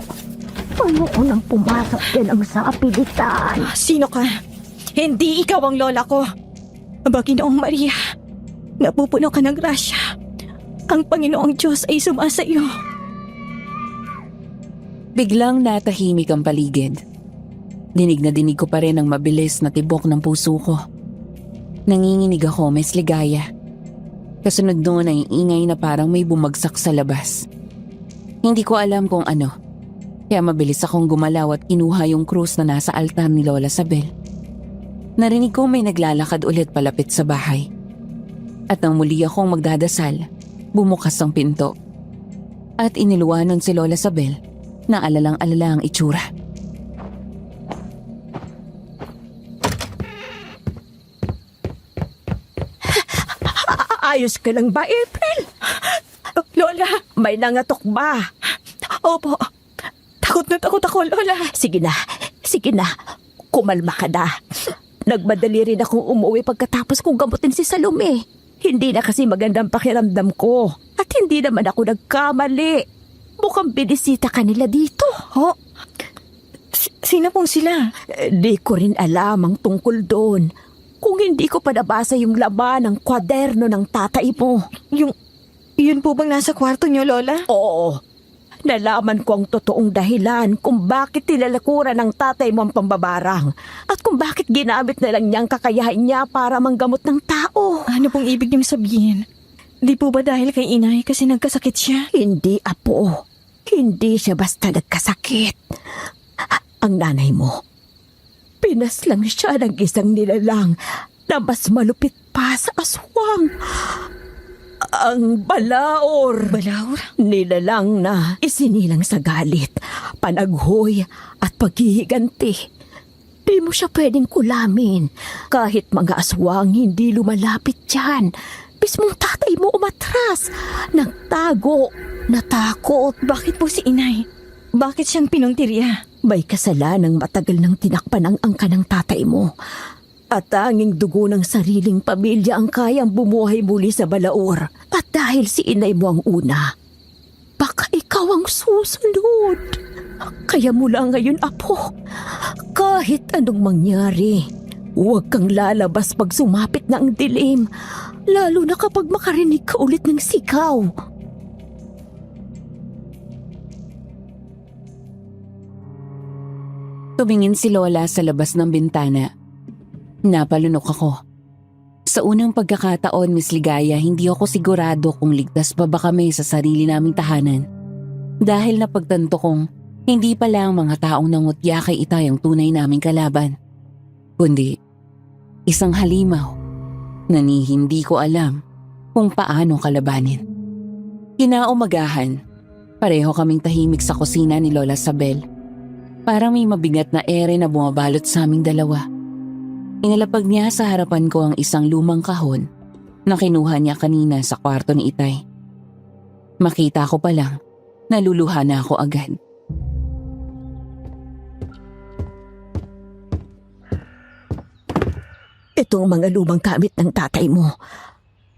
Ayoko nang pumasok din ang sapilitan. Sino ka? Hindi ikaw ang Lola ko. Aba, Ginoong Maria. Napupuno ka ng grasya. Ang Panginoong Diyos ay sumasayo. Biglang natahimik ang paligid. Dinig na dinig ko pa rin ang mabilis na tibok ng puso ko. Nanginginig ako, Miss Ligaya. Kasunod doon ay ingay na parang may bumagsak sa labas. Hindi ko alam kung ano. Kaya mabilis akong gumalaw at kinuha yung krus na nasa altar ni Lola Sabel. Narinig ko may naglalakad ulit palapit sa bahay. At nang muli akong magdadasal, bumukas ang pinto. At iniluwanan si Lola Sabel na alalang-alala ang itsura. Ayos ka lang ba, April? Lola! May nangatok ba? Opo. Takot na takot ako, Lola. Sige na. Kumalma ka na. Nagmadali rin akong umuwi pagkatapos kong gamutin si Salome. Hindi na kasi magandang pakiramdam ko. At hindi naman ako nagkamali. Mukhang binisita ka nila dito. Ho? Sino pong sila? Di ko rin alam ang tungkol doon. Kung hindi ko pa nabasa yung laman ng kwaderno ng tatay mo. Yun po bang nasa kwarto niyo, Lola? Oo. Nalaman ko ang totoong dahilan kung bakit tinalakuran ng tatay mo ang pambabarang at kung bakit ginamit na lang niyang kakayahan niya para manggamot ng tao. Ano pong ibig niyong sabihin? Di po ba dahil kay inay kasi nagkasakit siya? Hindi, Apo. Hindi siya basta nagkasakit. Ang nanay mo, pinaslang siya ng isang nilalang na mas malupit pa sa aswang. Ang balaor. Balaur? Nilalang na isinilang sa galit, panaghoy at paghihiganti. Di mo siya pwedeng kulamin. Kahit mga aswang hindi lumalapit dyan. Mismong tatay mo umatras. Nagtago, natakot. Bakit po si inay? Bakit siyang pinuntirya? May kasalanang matagal nang tinakpan ang angka ng tatay mo. At tanging dugo ng sariling pamilya ang kayang bumuhay muli sa balaor. At dahil si inay mo ang una, baka ikaw ang susunod. Kaya mula ngayon, Apo, kahit anong mangyari, huwag kang lalabas pag sumapit na ang dilim. Lalo na kapag makarinig ka ulit ng sigaw. Tumingin si Lola sa labas ng bintana. Napalunok ako. Sa unang pagkakataon, Miss Ligaya, hindi ako sigurado kung ligtas pa ba kami sa sarili naming tahanan. Dahil napagtanto kong hindi pala ang mga taong nangutya kay Itay ang tunay naming kalaban. Kundi, isang halimaw na ni hindi ko alam kung paano kalabanin. Kinaumagahan, pareho kaming tahimik sa kusina ni Lola Sabel. Parang may mabigat na ere na bumabalot sa aming dalawa. Inalapag niya sa harapan ko ang isang lumang kahon na kinuha niya kanina sa kwarto ni Itay. Makita ko pa lang, naluluha na ako agad. Itong mga lumang gamit ng tatay mo,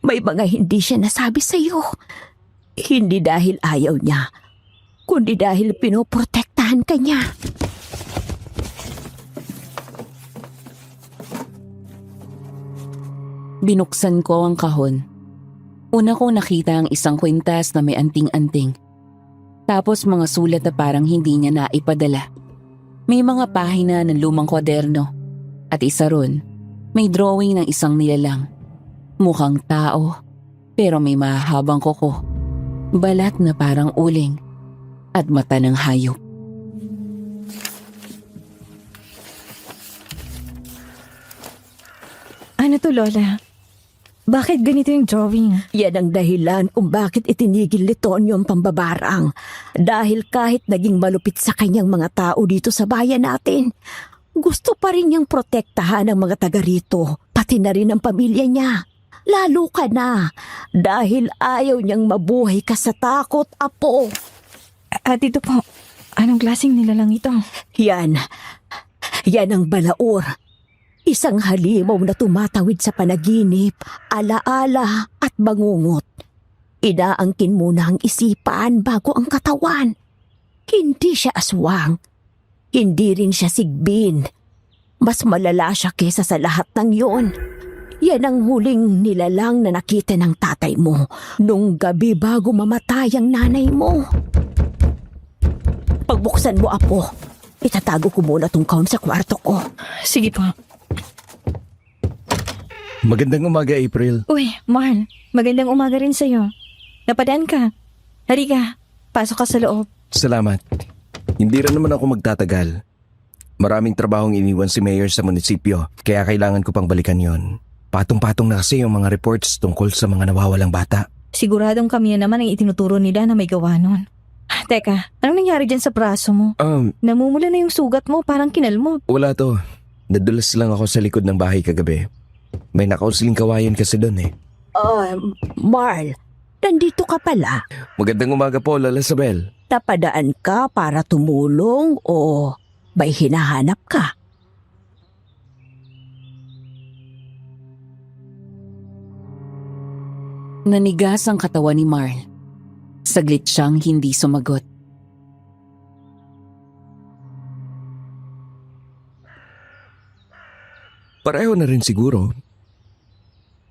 may mga hindi siya nasabi sa'yo. Hindi dahil ayaw niya, kundi dahil pinoprotektahan ka niya. Binuksan ko ang kahon. Una kong nakita ang isang kwintas na may anting-anting. Tapos mga sulat na parang hindi niya naipadala. May mga pahina ng lumang kwaderno. At isa ron, may drawing ng isang nilalang. Mukhang tao, pero may mahabang kuko. Balat na parang uling. At mata ng hayop. Ano to, Lola? Bakit ganito yung drawing? Yan ang dahilan kung bakit itinigil ni Tonyo ang pambabarang. Dahil kahit naging malupit sa kanyang mga tao dito sa bayan natin, gusto pa rin niyang protektahan ang mga taga rito, pati na rin ang pamilya niya. Lalo ka na, dahil ayaw niyang mabuhay ka sa takot, apo. At ito po, anong klaseng nilalang ito? Yan ang balaur. Isang halimaw na tumatawid sa panaginip, alaala at bangungot. Inaangkin muna ang isipan bago ang katawan. Hindi siya aswang. Hindi rin siya sigbin. Mas malala siya kesa sa lahat ng yon. Yan ang huling nilalang na nakita ng tatay mo nung gabi bago mamatay ang nanay mo. Pagbuksan mo, apo, itatago ko muna tong kahon sa kwarto ko. Sige po. Magandang umaga, April. Uy, Marl, magandang umaga rin sa'yo. Napadaan ka. Halika, pasok ka sa loob. Salamat. Hindi rin naman ako magtatagal. Maraming trabahong iniwan si Mayor sa munisipyo, kaya kailangan ko pang balikan yon. Patong-patong na kasi yung mga reports tungkol sa mga nawawalang bata. Siguradong kami naman ang itinuturo nila na may gawa nun. Teka, anong nangyari dyan sa braso mo? Namumula na yung sugat mo, parang kinalmot. Wala to. Nadulas lang ako sa likod ng bahay kagabi. May nakausling kawayan kasi doon eh. Marl, nandito ka pala. Magandang umaga po, Lola Isabel. Napadaan ka para tumulong o may hinahanap ka? Nanigas ang katawan ni Marl. Saglit siyang hindi sumagot. Pareho na rin siguro.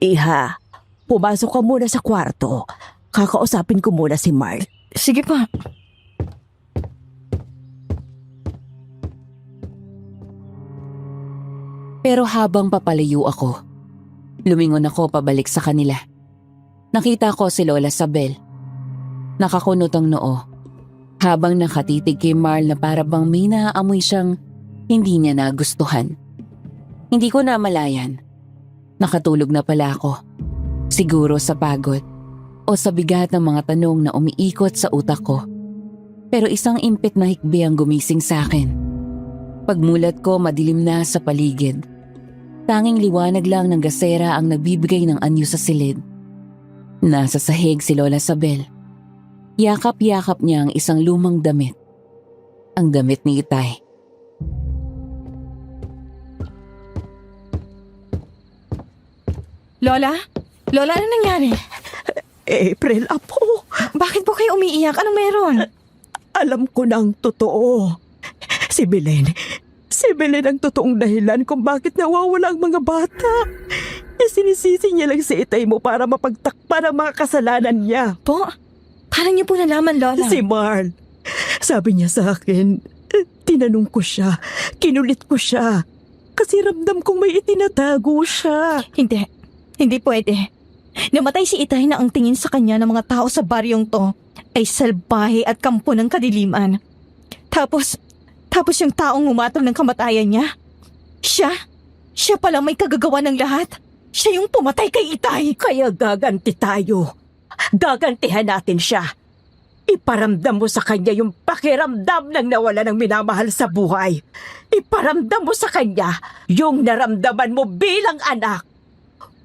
Iha, pumasok ka muna sa kwarto. Kakausapin ko muna si Marl. Sige pa. Pero habang papalayo ako, lumingon ako pabalik sa kanila. Nakita ko si Lola Isabel. Nakakunot ang noo. Habang nakatitig kay Marl na para bang may naaamoy siyang hindi niya nagustuhan. Hindi ko namalayan. Nakatulog na pala ako. Siguro sa pagod o sa bigat ng mga tanong na umiikot sa utak ko. Pero isang impit na hikbi ang gumising sa akin. Pagmulat ko, madilim na sa paligid. Tanging liwanag lang ng gasera ang nagbibigay ng anyo sa silid. Nasa sahig si Lola Isabel. Yakap-yakap niya ang isang lumang damit. Ang damit ni Itay. Lola? Lola, ano nangyari? April, apo, Bakit po kayo umiiyak? Anong meron? alam ko na ang totoo. Si Belen ang totoong dahilan kung bakit nawawala ang mga bata. Sinisisi niya lang si Itay mo para mapagtakpan ang mga kasalanan niya. Po? Paano niyo po nalaman, Lola? Si Marl. Sabi niya sa akin, tinanong ko siya, kinulit ko siya. Kasi ramdam kong may itinatago siya. Hindi pwede. Namatay si Itay na ang tingin sa kanya ng mga tao sa baryong to ay salbahe at kampo ng kadiliman. Tapos yung taong umatol ng kamatayan niya, siya pala may kagagawa ng lahat. Siya yung pumatay kay Itay. Kaya gaganti tayo. Gagantihan natin siya. Iparamdam mo sa kanya yung pakiramdam ng nawala ng minamahal sa buhay. Iparamdam mo sa kanya yung naramdaman mo bilang anak.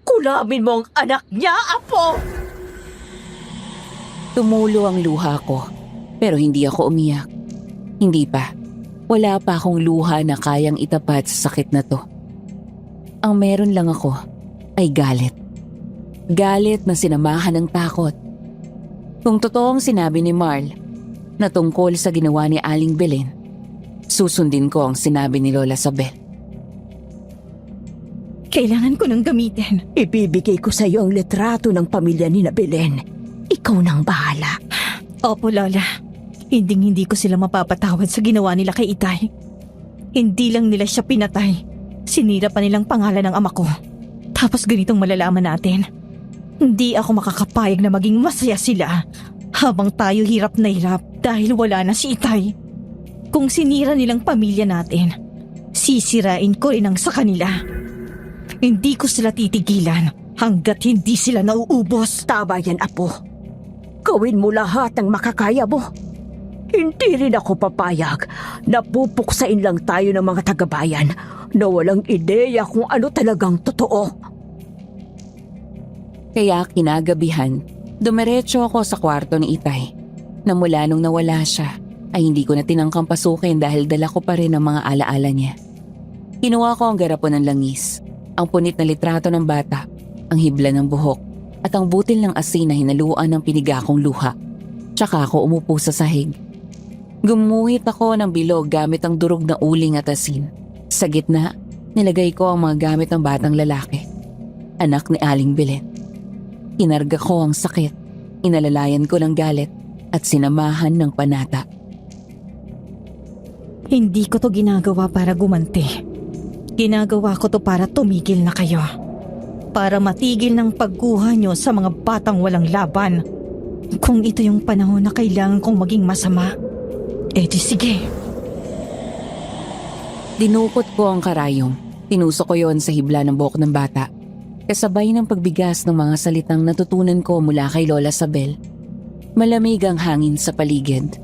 Kulamin mo ang anak niya, apo! Tumulo ang luha ko, pero hindi ako umiyak. Hindi pa. Wala pa akong luha na kayang itapat sa sakit na to. Ang meron lang ako ay galit. Galit na sinamahan ng takot. Kung totoong sinabi ni Marl na tungkol sa ginawa ni Aling Belen, susundin ko ang sinabi ni Lola Sabel. Kailangan ko nang gamitin. Ibibigay ko sa iyo ang litrato ng pamilya ni Belen. Ikaw nang bahala. Opo, Lola. Hindi ko sila mapapatawad sa ginawa nila kay Itay. Hindi lang nila siya pinatay. Sinira pa nilang pangalan ng ama ko. Tapos ganitong malalaman natin. Hindi ako makakapayag na maging masaya sila habang tayo hirap na hirap dahil wala na si Itay. Kung sinira nilang pamilya natin, sisirain ko rin ang sa kanila. Hindi ko sila titigilan hanggat hindi sila nauubos. Tama yan, Apo. Gawin mo lahat ng makakaya mo. Hindi rin ako papayag na pupuksain lang tayo ng mga tagabayan na walang ideya kung ano talagang totoo. Kaya kinagabihan, dumiretso ako sa kwarto ni Itay na mula nung nawala siya ay hindi ko na tinangkang pasukin dahil dala ko pa rin ang mga alaala niya. Kinuha ko ang garapon ng langis, ang punit na litrato ng bata, ang hibla ng buhok at ang butil ng asin na hinaluan ng piniga kong luha. Tsaka ako umupo sa sahig. Gumuhit ako ng bilog gamit ang durog na uling at asin. Sa gitna, nilagay ko ang mga gamit ng batang lalaki, anak ni Aling Belen. Kinarga ko ang sakit, inalalayan ko ng galit at sinamahan ng panata. Hindi ko to ginagawa para gumanti. Ginagawa ko to para tumigil na kayo. Para matigil ng pagkuha nyo sa mga batang walang laban. Kung ito yung panahon na kailangan kong maging masama, di sige. Dinukot ko ang karayom. Tinusok ko yon sa hibla ng buhok ng bata. Kasabay ng pagbigas ng mga salitang natutunan ko mula kay Lola Sabel. Malamig ang hangin sa paligid.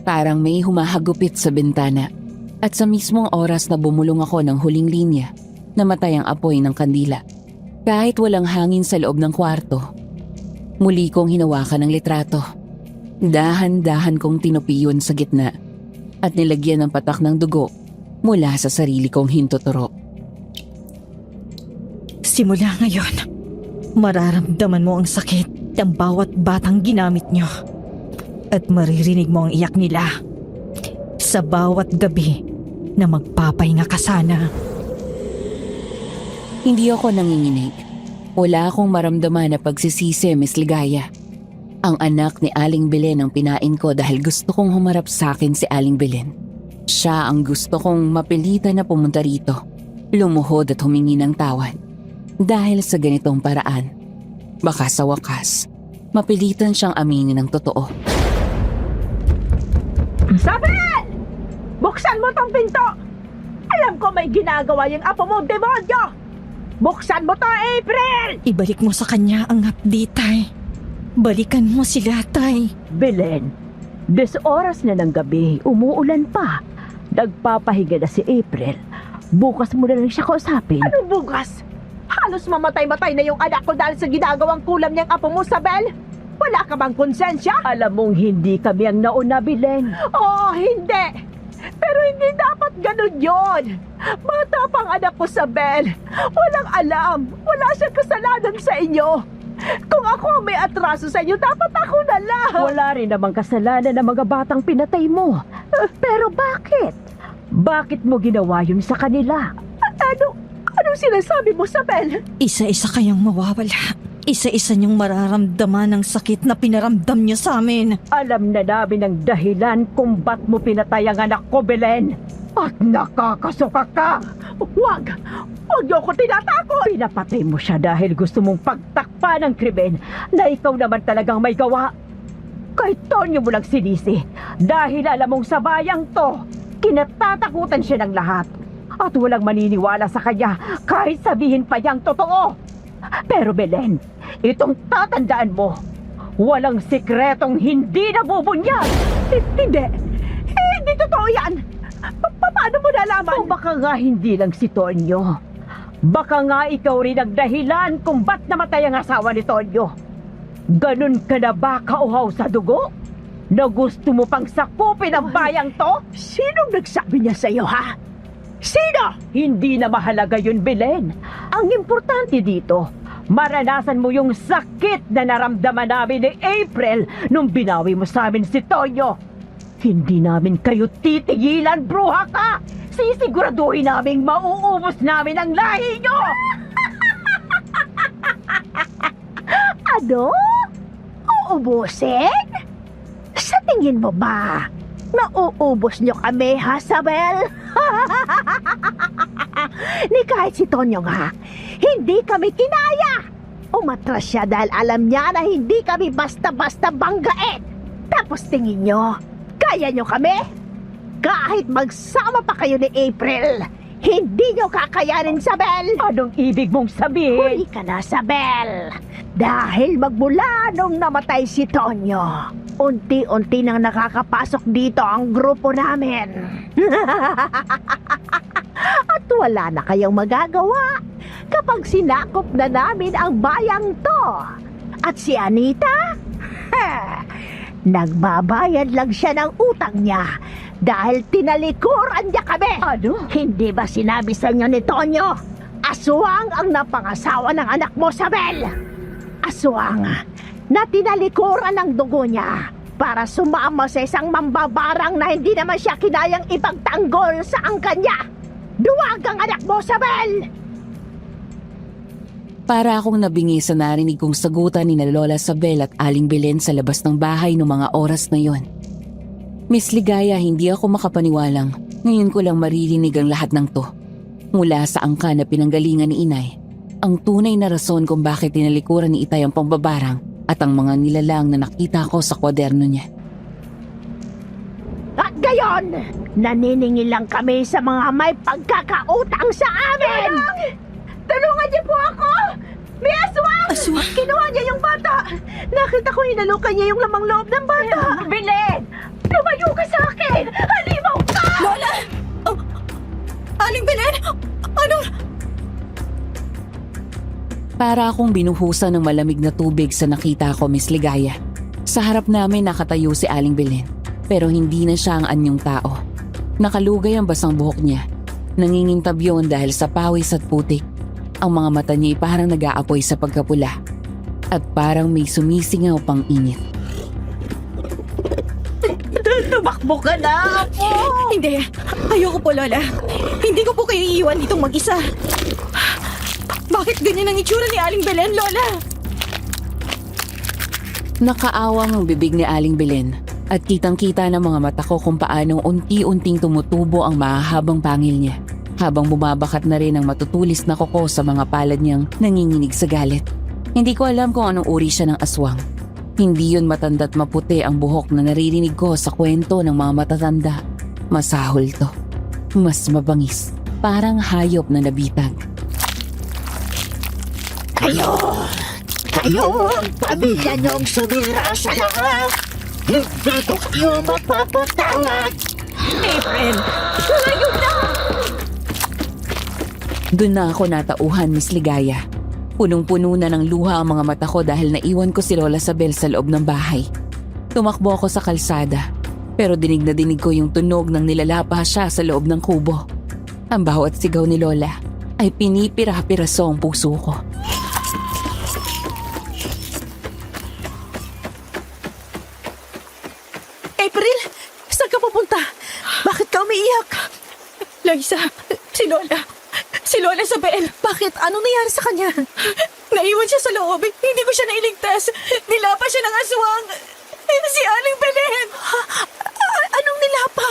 Parang may humahagupit sa bintana. At sa mismong oras na bumulong ako ng huling linya, namatay ang apoy ng kandila. Kahit walang hangin sa loob ng kwarto, muli kong hinawakan ang litrato. Dahan-dahan kong tinupi yun sa gitna at nilagyan ng patak ng dugo mula sa sarili kong hintuturo. Simula ngayon, mararamdaman mo ang sakit ng bawat batang ginamit nyo. At maririnig mo ang iyak nila sa bawat gabi na magpapahinga ka sana. Hindi ako nanginginig. Wala akong maramdaman na pagsisisi, Miss Ligaya. Ang anak ni Aling Belen ang pinain ko dahil gusto kong humarap sa akin si Aling Belen. Siya ang gusto kong mapilitan na pumunta rito, lumuhod at humingi ng tawad. Dahil sa ganitong paraan, baka sa wakas, mapilitan siyang aminin ng totoo. Sabel! Buksan mo tong pinto! Alam ko may ginagawa yung apo mo, demonyo! Buksan mo to, April! Ibalik mo sa kanya ang hapdi, Tay. Balikan mo sila, Tay. Belen, 10 oras na ng gabi, umuulan pa. Nagpapahinga na si April. Bukas mo na lang siya kausapin. Ano bukas? Halos mamatay-matay na yung anak ko dahil sa ginagawang kulam niyang apo mo, Sabel. Wala ka bang konsensya? Alam mong hindi kami ang nauna, Belen. Oo, hindi. Pero hindi dapat ganun yon. Bata pang anak ko, Sabel. Walang alam. Wala siyang kasalanan sa inyo. Kung ako ang may atraso sa inyo, dapat ako na lang. Wala rin namang kasalanan ng mga batang pinatay mo. Pero bakit? Bakit mo ginawa yun sa kanila? Anong sinasabi mo, Sabel? Isa-isa kayong mawawala. Isa-isa niyong mararamdaman ang sakit na pinaramdam niyo sa amin. Alam na namin ang dahilan kung ba't mo pinatay ang anak ko, Belen. At nakakasuka ka. Huwag niyo ako tinatakot. Pinapatay mo siya dahil gusto mong pagtakpa ng krimen na ikaw naman talagang may gawa. Kay Tonyo mo lang sinisi dahil alam mong sa bayang to, kinatatakutan siya ng lahat. At walang maniniwala sa kanya kahit sabihin pa niyang totoo. Pero Belen, itong tatandaan mo, walang sikretong hindi nabubunyag. Hindi totoo yan. Paano mo nalaman? O baka nga hindi lang si Tonyo. Baka nga ikaw rin ang dahilan kung ba't namatay ang asawa ni Tonyo. Ganun ka na ba kauhaw sa dugo? Na gusto mo pang sakupin ang bayang to? Sinong nagsabi niya sa'yo, ha? Sino? Hindi na mahalaga yun, Belen. Ang importante dito, maranasan mo yung sakit na naramdaman namin ni April nung binawi mo sa amin si Tonyo. Hindi namin kayo titigilan, bruha ka! Sisiguraduhin naming mauubos namin ang lahi nyo! Ano? Uubusin? Sa tingin mo ba, nauubos nyo kami, ha, Sabel? Ni kahit si Tonyo nga, hindi kami kinaya. Umatras siya dahil alam niya na hindi kami basta-basta banggain. Tapos tingin nyo, kaya nyo kami? Kahit magsama pa kayo ni April, hindi nyo kakayanin, Sabel. Anong ibig mong sabihin? Huli ka na, Sabel. Dahil magmula nung namatay si Tonyo, unti-unti nang nakakapasok dito ang grupo namin. At wala na kayong magagawa kapag sinakop na namin ang bayang to. At si Anita? Nagbabayad lang siya ng utang niya dahil tinalikuran niya kami. Ano? Hindi ba sinabi sa inyo ni Tonyo? Aswang ang napangasawa ng anak mo, Sabel. Aswang na tinalikuran ng dugo niya para sumama sa isang mambabarang na hindi naman siya kinayang ipagtanggol sa angkan niya. Duwag ang anak mo, Sabel! Para akong nabingi sa narinig kong sagutan ni na Lola Sabel at Aling Belen sa labas ng bahay noong mga oras na yon. Miss Ligaya, hindi ako makapaniwalang. Ngayon ko lang maririnig ang lahat ng to. Mula sa angka na pinanggalingan ni Inay, ang tunay na rason kung bakit tinalikuran ni Itay ang pambabarang at ang mga nilalang na nakita ko sa kwaderno niya. At gayon, naniningil lang kami sa mga may pagkakautang sa amin! Tulungan niyo po ako! May aswang! Aswang? Kinuha niya yung bata! Nakita ko hinalukan niya yung lamang loob ng bata! Belen! Lumayo ka sa akin! Halimaw ka! Lola! Oh, Aling Belen! Anong... Para akong binuhusan ng malamig na tubig sa nakita ko, Miss Ligaya. Sa harap namin nakatayo si Aling Belen, pero hindi na siya ang anyong tao. Nakalugay ang basang buhok niya. Nangingintab yun dahil sa pawis at putik. Ang mga mata niya ay parang nag-aapoy sa pagkapula. At parang may sumisingaw pang init. Tumakbo ka na, Apo! Hindi. Ayoko po, Lola. Hindi ko po kayo iiwan ditong mag-isa. Bakit ganyan ang itsura ni Aling Belen, Lola? Nakaawang ang bibig ni Aling Belen at kitang-kita ng mga mata ko kung paanong unti-unting tumutubo ang mahahabang pangil niya. Habang bumabakat na rin ang matutulis na kuko sa mga palad niyang nanginginig sa galit. Hindi ko alam kung anong uri siya ng aswang. Hindi yun matanda't maputi ang buhok na naririnig ko sa kwento ng mga matatanda. Masahol to. Mas mabangis. Parang hayop na nabitag. Kayo ang pamilya niyong sumira sa lahat! Hindi ko kayo mapapatawad! April! Layo na! Doon na ako natauhan, Miss Ligaya. Punong-puno na ng luha ang mga mata ko dahil naiwan ko si Lola Sabel sa loob ng bahay. Tumakbo ako sa kalsada, pero dinig na dinig ko yung tunog ng nilalapa siya sa loob ng kubo. Ang bawat sigaw ni Lola ay pinipira-piraso ang puso ko. April! Saan ka pupunta? Bakit ka umiiyak? Liza, si Lola. Si Lola Sabel. Bakit? Anong nangyari sa kanya? Naiwan siya sa loob. Hindi ko siya nailigtas. Nilapa siya ng aswang. Si Aling Belen. Anong nilapa?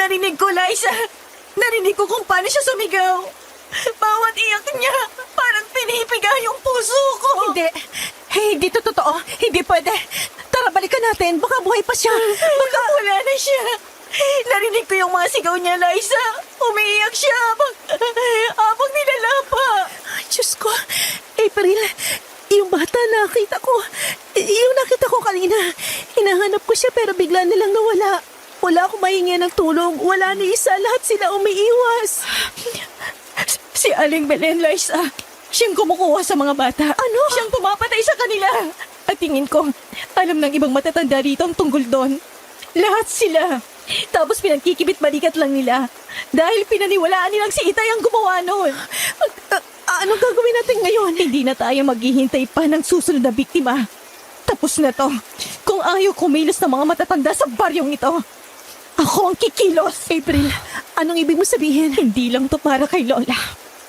Narinig ko, Liza. Narinig ko kung paano siya sumigaw. Bawat iyak niya, parang pinipiga yung puso ko. Hindi to totoo. Hindi pwede. Tara, balikan natin. Baka buhay pa siya. Baka wala na siya. Narinig ko yung mga sigaw niya, Liza. Umiiyak siya habang nilalapa. Diyos ko. April, yung bata nakita ko. Yung nakita ko kanina. Hinahanap ko siya pero bigla nilang nawala. Wala akong mahingi ng tulong. Wala ni isa. Lahat sila umiiwas. Si Aling Belen, Liza. Siyang kumukuha sa mga bata. Ano? Siyang pumapatay sa kanila. At tingin ko, alam ng ibang matatanda rito ang tungkol doon. Lahat sila. Tapos pinagkikibit-balikat lang nila. Dahil pinaniwalaan nilang si Itay ang gumawa noon. Anong gagawin natin ngayon? Hindi na tayo maghihintay pa ng susunod na biktima. Tapos na to. Kung ayaw kumilos ng mga matatanda sa baryong ito, ako ang kikilos. April, anong ibig mo sabihin? Hindi lang to para kay Lola,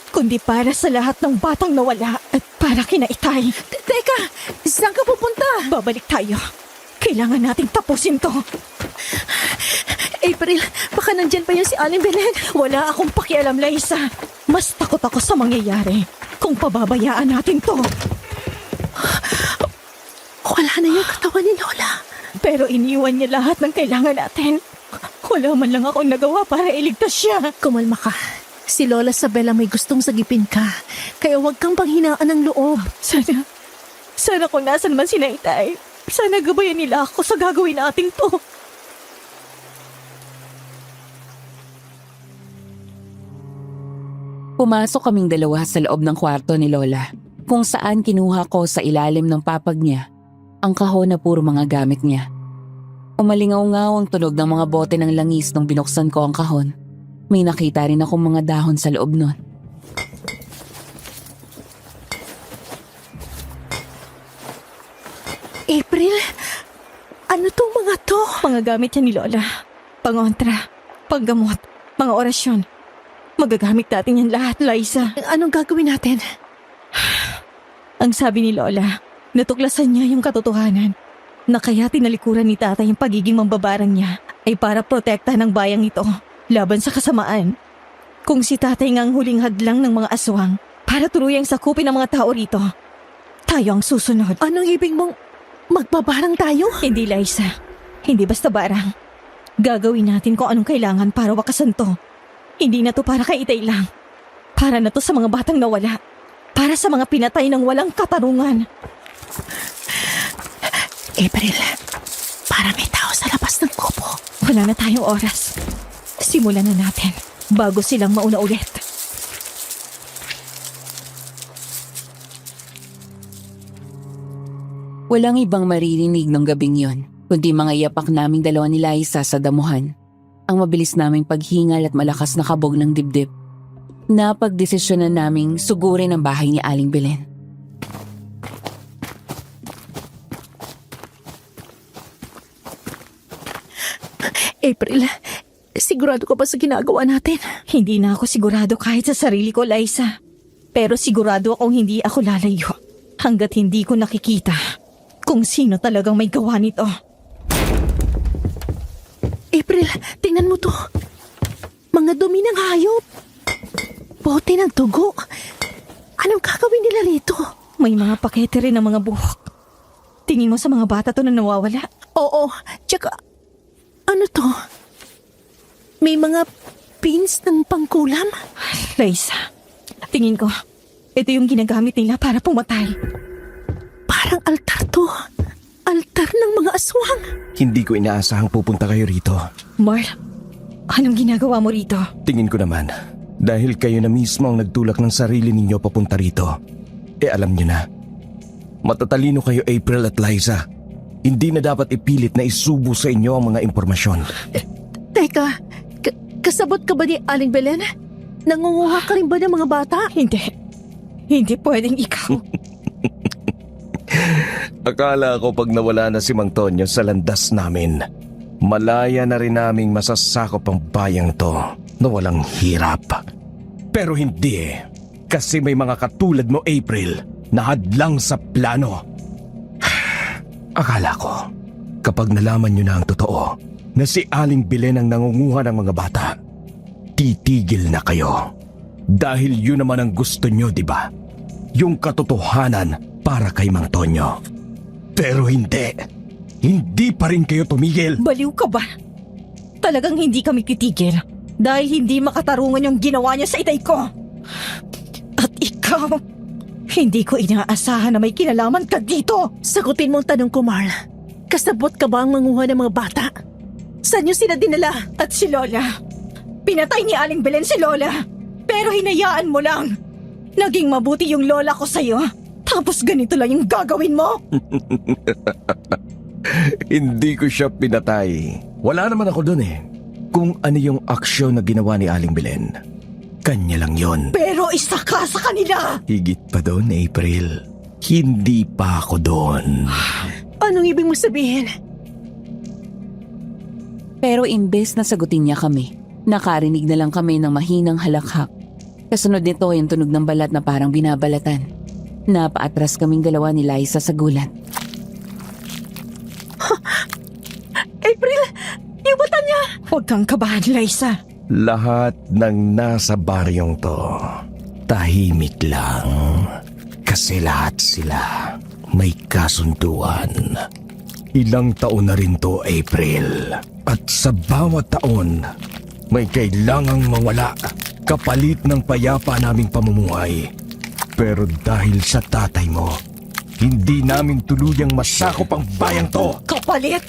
kundi para sa lahat ng batang nawala at para kina Itay. Teka, saan ka pupunta? Babalik tayo. Kailangan nating tapusin to. April, baka nandyan pa yun si Aling Belen. Wala akong pakialam, Liza. Mas takot ako sa mangyayari kung pababayaan natin to. Wala na yung katawan ni Lola. Pero iniwan niya lahat ng kailangan natin. Wala man lang akong nagawa para iligtas siya. Kumalma ka. Si Lola Sabela may gustong sagipin ka. Kaya huwag kang panghinaan ng loob. Sana kung nasan man si Itay, sana gabayan nila ako sa gagawin natin to. Pumasok kaming dalawa sa loob ng kwarto ni Lola, kung saan kinuha ko sa ilalim ng papag niya ang kahon na puro mga gamit niya. Umalingaw-ngaw ang tunog ng mga bote ng langis nung binuksan ko ang kahon. May nakita rin akong mga dahon sa loob nun. April, ano tong mga to? Mga gamit niya ni Lola. Pangontra, panggamot, mga orasyon. Magagamit natin yan lahat, Liza. Anong gagawin natin? Ang sabi ni Lola, natuklasan niya yung katotohanan na kaya tinalikuran ni Tatay yung pagiging mambabarang niya ay para protektahan ng bayang ito laban sa kasamaan. Kung si Tatay nga ang huling hadlang ng mga aswang para tuluyang sakupin ang mga tao rito, tayo ang susunod. Anong ibig mong magbabarang tayo? Hindi, Liza. Hindi basta barang. Gagawin natin kung anong kailangan para wakasan to. Hindi na to para kay Itay lang. Para na to sa mga batang nawala. Para sa mga pinatay ng walang katarungan. April, para may tao sa labas ng kubo. Wala na tayong oras. Simulan na natin bago silang mauna ulit. Walang ibang maririnig ng gabing yon, kundi mga yapak naming dalawa ni Liza sa damuhan. Ang mabilis naming paghingal at malakas na kabog ng dibdib. Napagdesisyonan naming sugurin ang bahay ni Aling Belen. April, sigurado ka ba sa ginagawa natin? Hindi na ako sigurado kahit sa sarili ko, Liza. Pero sigurado akong hindi ako lalayo hanggat hindi ko nakikita kung sino talagang may gawa nito. April, tingnan mo to. Mga dumi ng hayop. Bote ng dugo. Anong gagawin nila rito? May mga pakete rin ng mga buhok. Tingin mo sa mga bata to na nawawala? Oo, tsaka ano to? May mga pins ng pangkulam? Liza, tingin ko, ito yung ginagamit nila para pumatay. Parang altar to. Altar ng mga aswang. Hindi ko inaasahang pupunta kayo rito. Marl, anong ginagawa mo rito? Tingin ko naman, dahil kayo na mismo ang nagtulak ng sarili ninyo papunta rito. Alam nyo na. Matatalino kayo, April at Liza. Hindi na dapat ipilit na isubo sa inyo ang mga impormasyon. Teka, kasabot ka ba ni Aling Belen? Nangunguha ka rin ba ng mga bata? Hindi. Hindi pwedeng ikaw. Akala ko pag nawala na si Mang Tonyo sa landas namin, malaya na rin naming masasakop ang bayang to na walang hirap. Pero hindi eh. Kasi may mga katulad mo, April, na hadlang sa plano. Akala ko, kapag nalaman nyo na ang totoo, na si Aling Belen ang nangunguha ng mga bata, titigil na kayo. Dahil yun naman ang gusto nyo, di ba? Yung katotohanan para kay Mang Tonyo. Pero hindi. Hindi pa rin kayo tumigil. Baliw ka ba? Talagang hindi kami titigil dahil hindi makatarungan yung ginawa niya sa itay ko. At ikaw, hindi ko inaasahan na may kinalaman ka dito. Sagutin mo ang tanong ko, Marl. Kasabot ka ba ang manguha ng mga bata? Saan niyo sila dinala? At si Lola, pinatay ni Aling Belen si Lola. Pero hinayaan mo lang. Naging mabuti yung lola ko sa'yo. Tapos ganito lang yung gagawin mo? Hindi ko siya pinatay. Wala naman ako dun eh. Kung ano yung aksyon na ginawa ni Aling Belen, kanya lang yon. Pero isa ka sa kanila! Higit pa doon, April. Hindi pa ako doon. Anong ibig mo sabihin? Pero imbes na sagutin niya kami, nakarinig na lang kami ng mahinang halakhak. Kasunod nito yung tunog ng balat na parang binabalatan. Napaatras kaming dalawa ni Liza sa gulat. April! Yung bata niya! Huwag kang kabahan, Liza. Lahat ng nasa baryong to, tahimik lang. Kasi lahat sila may kasunduan. Ilang taon na rin to, April. At sa bawat taon, may kailangang mawala kapalit ng payapa naming pamumuhay. Pero dahil sa tatay mo, hindi namin tuluyang masakop ang bayang to. Kapalit!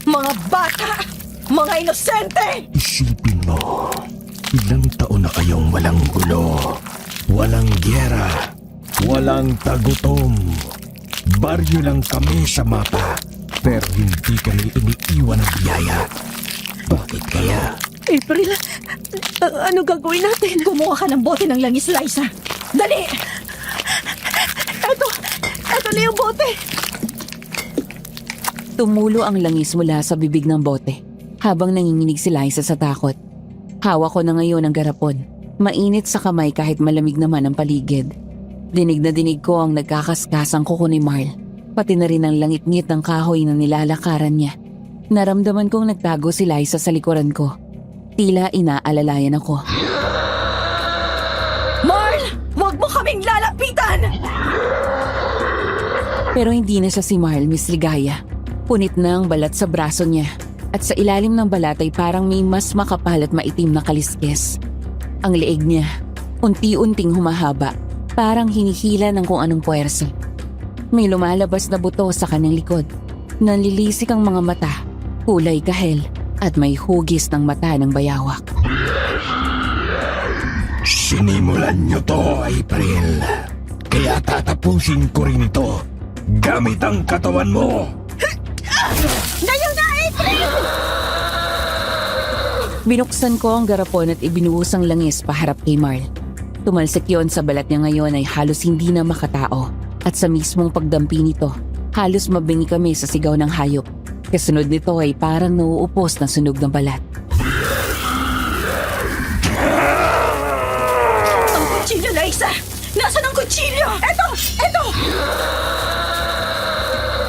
Mga bata! Mga inosente! Isipin mo, ilang taon na kayong walang gulo, walang gyera, walang tagutom. Baryo lang kami sa mapa, pero hindi kami iniiwan ng biyaya. Bakit kaya? April, ano gagawin natin? Kumuha ka ng bote ng langis, Liza. Dali! Eto na yung bote! Tumulo ang langis mula sa bibig ng bote habang nanginginig si Liza sa takot. Hawak ko na ngayon ang garapon. Mainit sa kamay kahit malamig naman ang paligid. Dinig na dinig ko ang nagkakaskasang kuko ni Marl. Pati na rin ang langit-ngit ng kahoy na nilalakaran niya. Naramdaman kong nagtago si Liza sa likuran ko. Tila inaalalayan ako. Marl! Huwag mo kaming lalapitan! Pero hindi na siya si Marl, Miss Ligaya. Punit na ang balat sa braso niya. At sa ilalim ng balat ay parang may mas makapal at maitim na kaliskes. Ang leeg niya, unti-unting humahaba, parang hinihila ng kung anong puwersa. May lumalabas na buto sa kanyang likod. Nanlilisik ang mga mata, kulay kahel, at may hugis ng mata ng bayawak. Sinimulan niyo to, April. Kaya tatapusin ko rin ito gamit ang katawan mo. Ngayon na, April! Binuksan ko ang garapon at ibinuhos ang langis paharap kay Marl. Tumalsik yon sa balat niya ngayon ay halos hindi na makatao. At sa mismong pagdampi nito, halos mabingi kami sa sigaw ng hayop. Kasunod nito ay parang nauupos na sunog ng balat. Ang kutsilyo, Liza! Nasaan ang kutsilyo? Eto!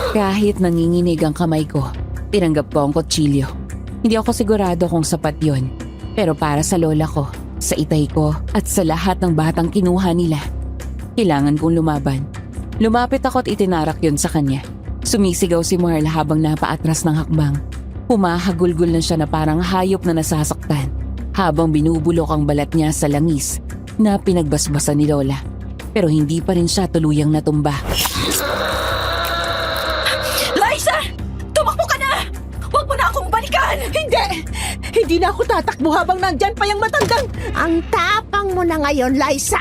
Kahit nanginginig ang kamay ko, tinanggap ko ang kutsilyo. Hindi ako sigurado kung sapat yon. Pero para sa lola ko, sa itay ko at sa lahat ng batang kinuha nila, kailangan kong lumaban. Lumapit ako at itinarak yon sa kanya. Sumisigaw si Marl habang napaatras ng hakbang. Humahagulgol na siya na parang hayop na nasasaktan habang binubulok ang balat niya sa langis na pinagbasbasan ni Lola. Pero hindi pa rin siya tuluyang natumba. Liza! Tumakbo ka na! Huwag mo na akong balikan! Hindi! Hindi na ako tatakbo habang nandyan pa yung matandang... Ang tapang mo na ngayon, Liza!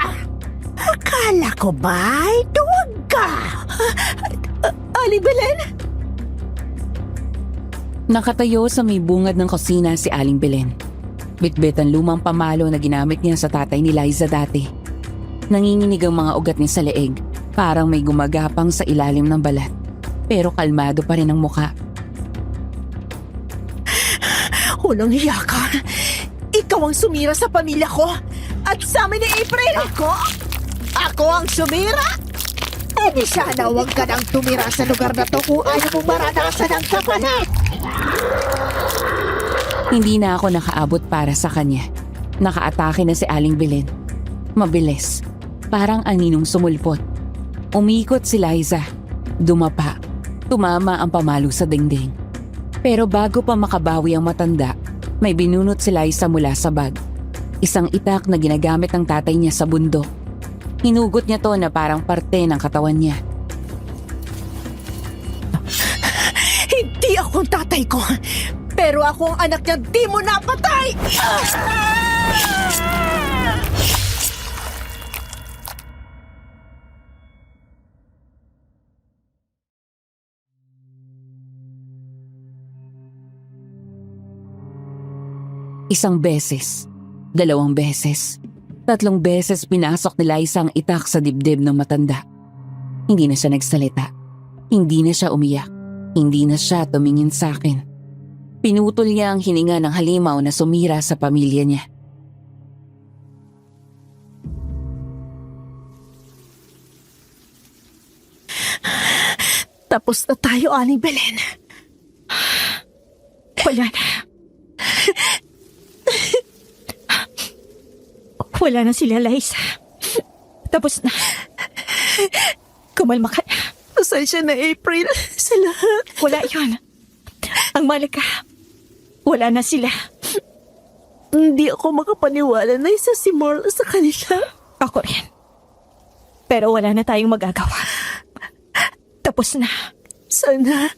Akala ko ba'y duwag ka? Aling Belen? Nakatayo sa may bungad ng kusina si Aling Belen. Bitbit ang lumang pamalo na ginamit niya sa tatay ni Liza dati. Nanginginig ang mga ugat niya sa leeg, parang may gumagapang sa ilalim ng balat. Pero kalmado pa rin ang muka. Walang hiya ka. Ikaw ang sumira sa pamilya ko at sa amin ni April. Ako? Ako ang sumira? Eh di sana huwag ka nang tumira sa lugar na to kung ayaw mong maranasan ang kapalit. Hindi na ako nakaabot para sa kanya. Nakaatake na si Aling Belen. Mabilis. Parang aninong sumulpot. Umikot si Liza. Dumapa. Tumama ang pamalo sa dingding. Pero bago pa makabawi ang matanda, may binunot si Liza mula sa bag. Isang itak na ginagamit ng tatay niya sa bundok. Hinugot niya to na parang parte ng katawan niya. Hindi ako ang tatay ko. Pero ako ang anak niya, di mo napatay! 1 beses, 2 beses, 3 beses pinasok ni Liza ang itak sa dibdib ng matanda. Hindi na siya nagsalita. Hindi na siya umiyak. Hindi na siya tumingin sa akin. Pinutol niya ang hininga ng halimaw na sumira sa pamilya niya. Tapos na tayo, Aling Belen. Wala na. Wala na sila, Liza. Tapos na. Kumalma ka na. Pasensya na, April. Sa lahat. Wala yun. Ang malaga, wala na sila. Hindi ako makapaniwala na isa si Marla sa kanila. Ako rin. Pero wala na tayong magagawa. Tapos na. Sana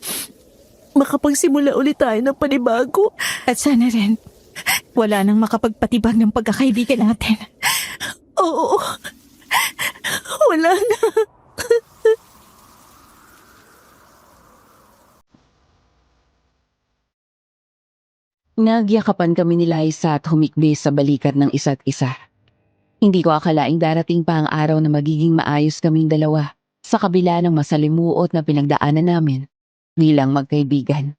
makapagsimula ulit tayo ng panibago. At sana rin, wala nang makapagpatibag ng pagkakaibigan natin. Oo. Wala na. Nagyakapan kami ni Liza at humikbi sa balikat ng isa't isa. Hindi ko akalaing darating pa ang araw na magiging maayos kaming dalawa sa kabila ng masalimuot na pinagdaanan namin bilang magkaibigan.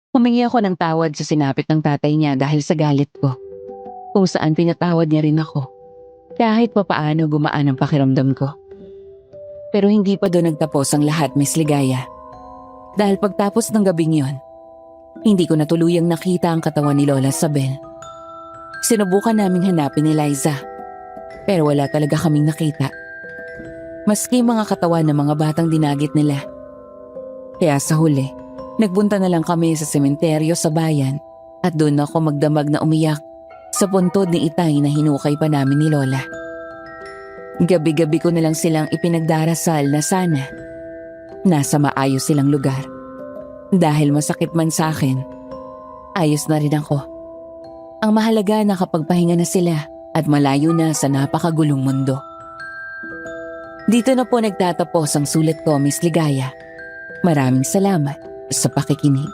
Humingi ako ng tawad sa sinapit ng tatay niya dahil sa galit ko, kung saan pinatawad niya rin ako kahit papaano gumaan ang pakiramdam ko. Pero hindi pa doon nagtapos ang lahat, Miss Ligaya. Dahil pagtapos ng gabing yon, hindi ko na tuluyang nakita ang katawan ni Lola Sabel. Sinubukan naming hanapin ni Liza, pero wala talaga kaming nakita. Maski mga katawan ng mga batang dinagit nila. Kaya sa huli, nagbunta na lang kami sa sementeryo sa bayan at doon ako magdamag na umiyak sa puntod ni Itay na hinukay pa namin ni Lola. Gabi-gabi ko na lang silang ipinagdarasal na sana nasa maayos silang lugar. Dahil masakit man sa akin, ayos na rin ako. Ang mahalaga na kapagpahinga na sila at malayo na sa napakagulong mundo. Dito na po nagtatapos ang sulat ko, Miss Ligaya. Maraming salamat sa pakikinig.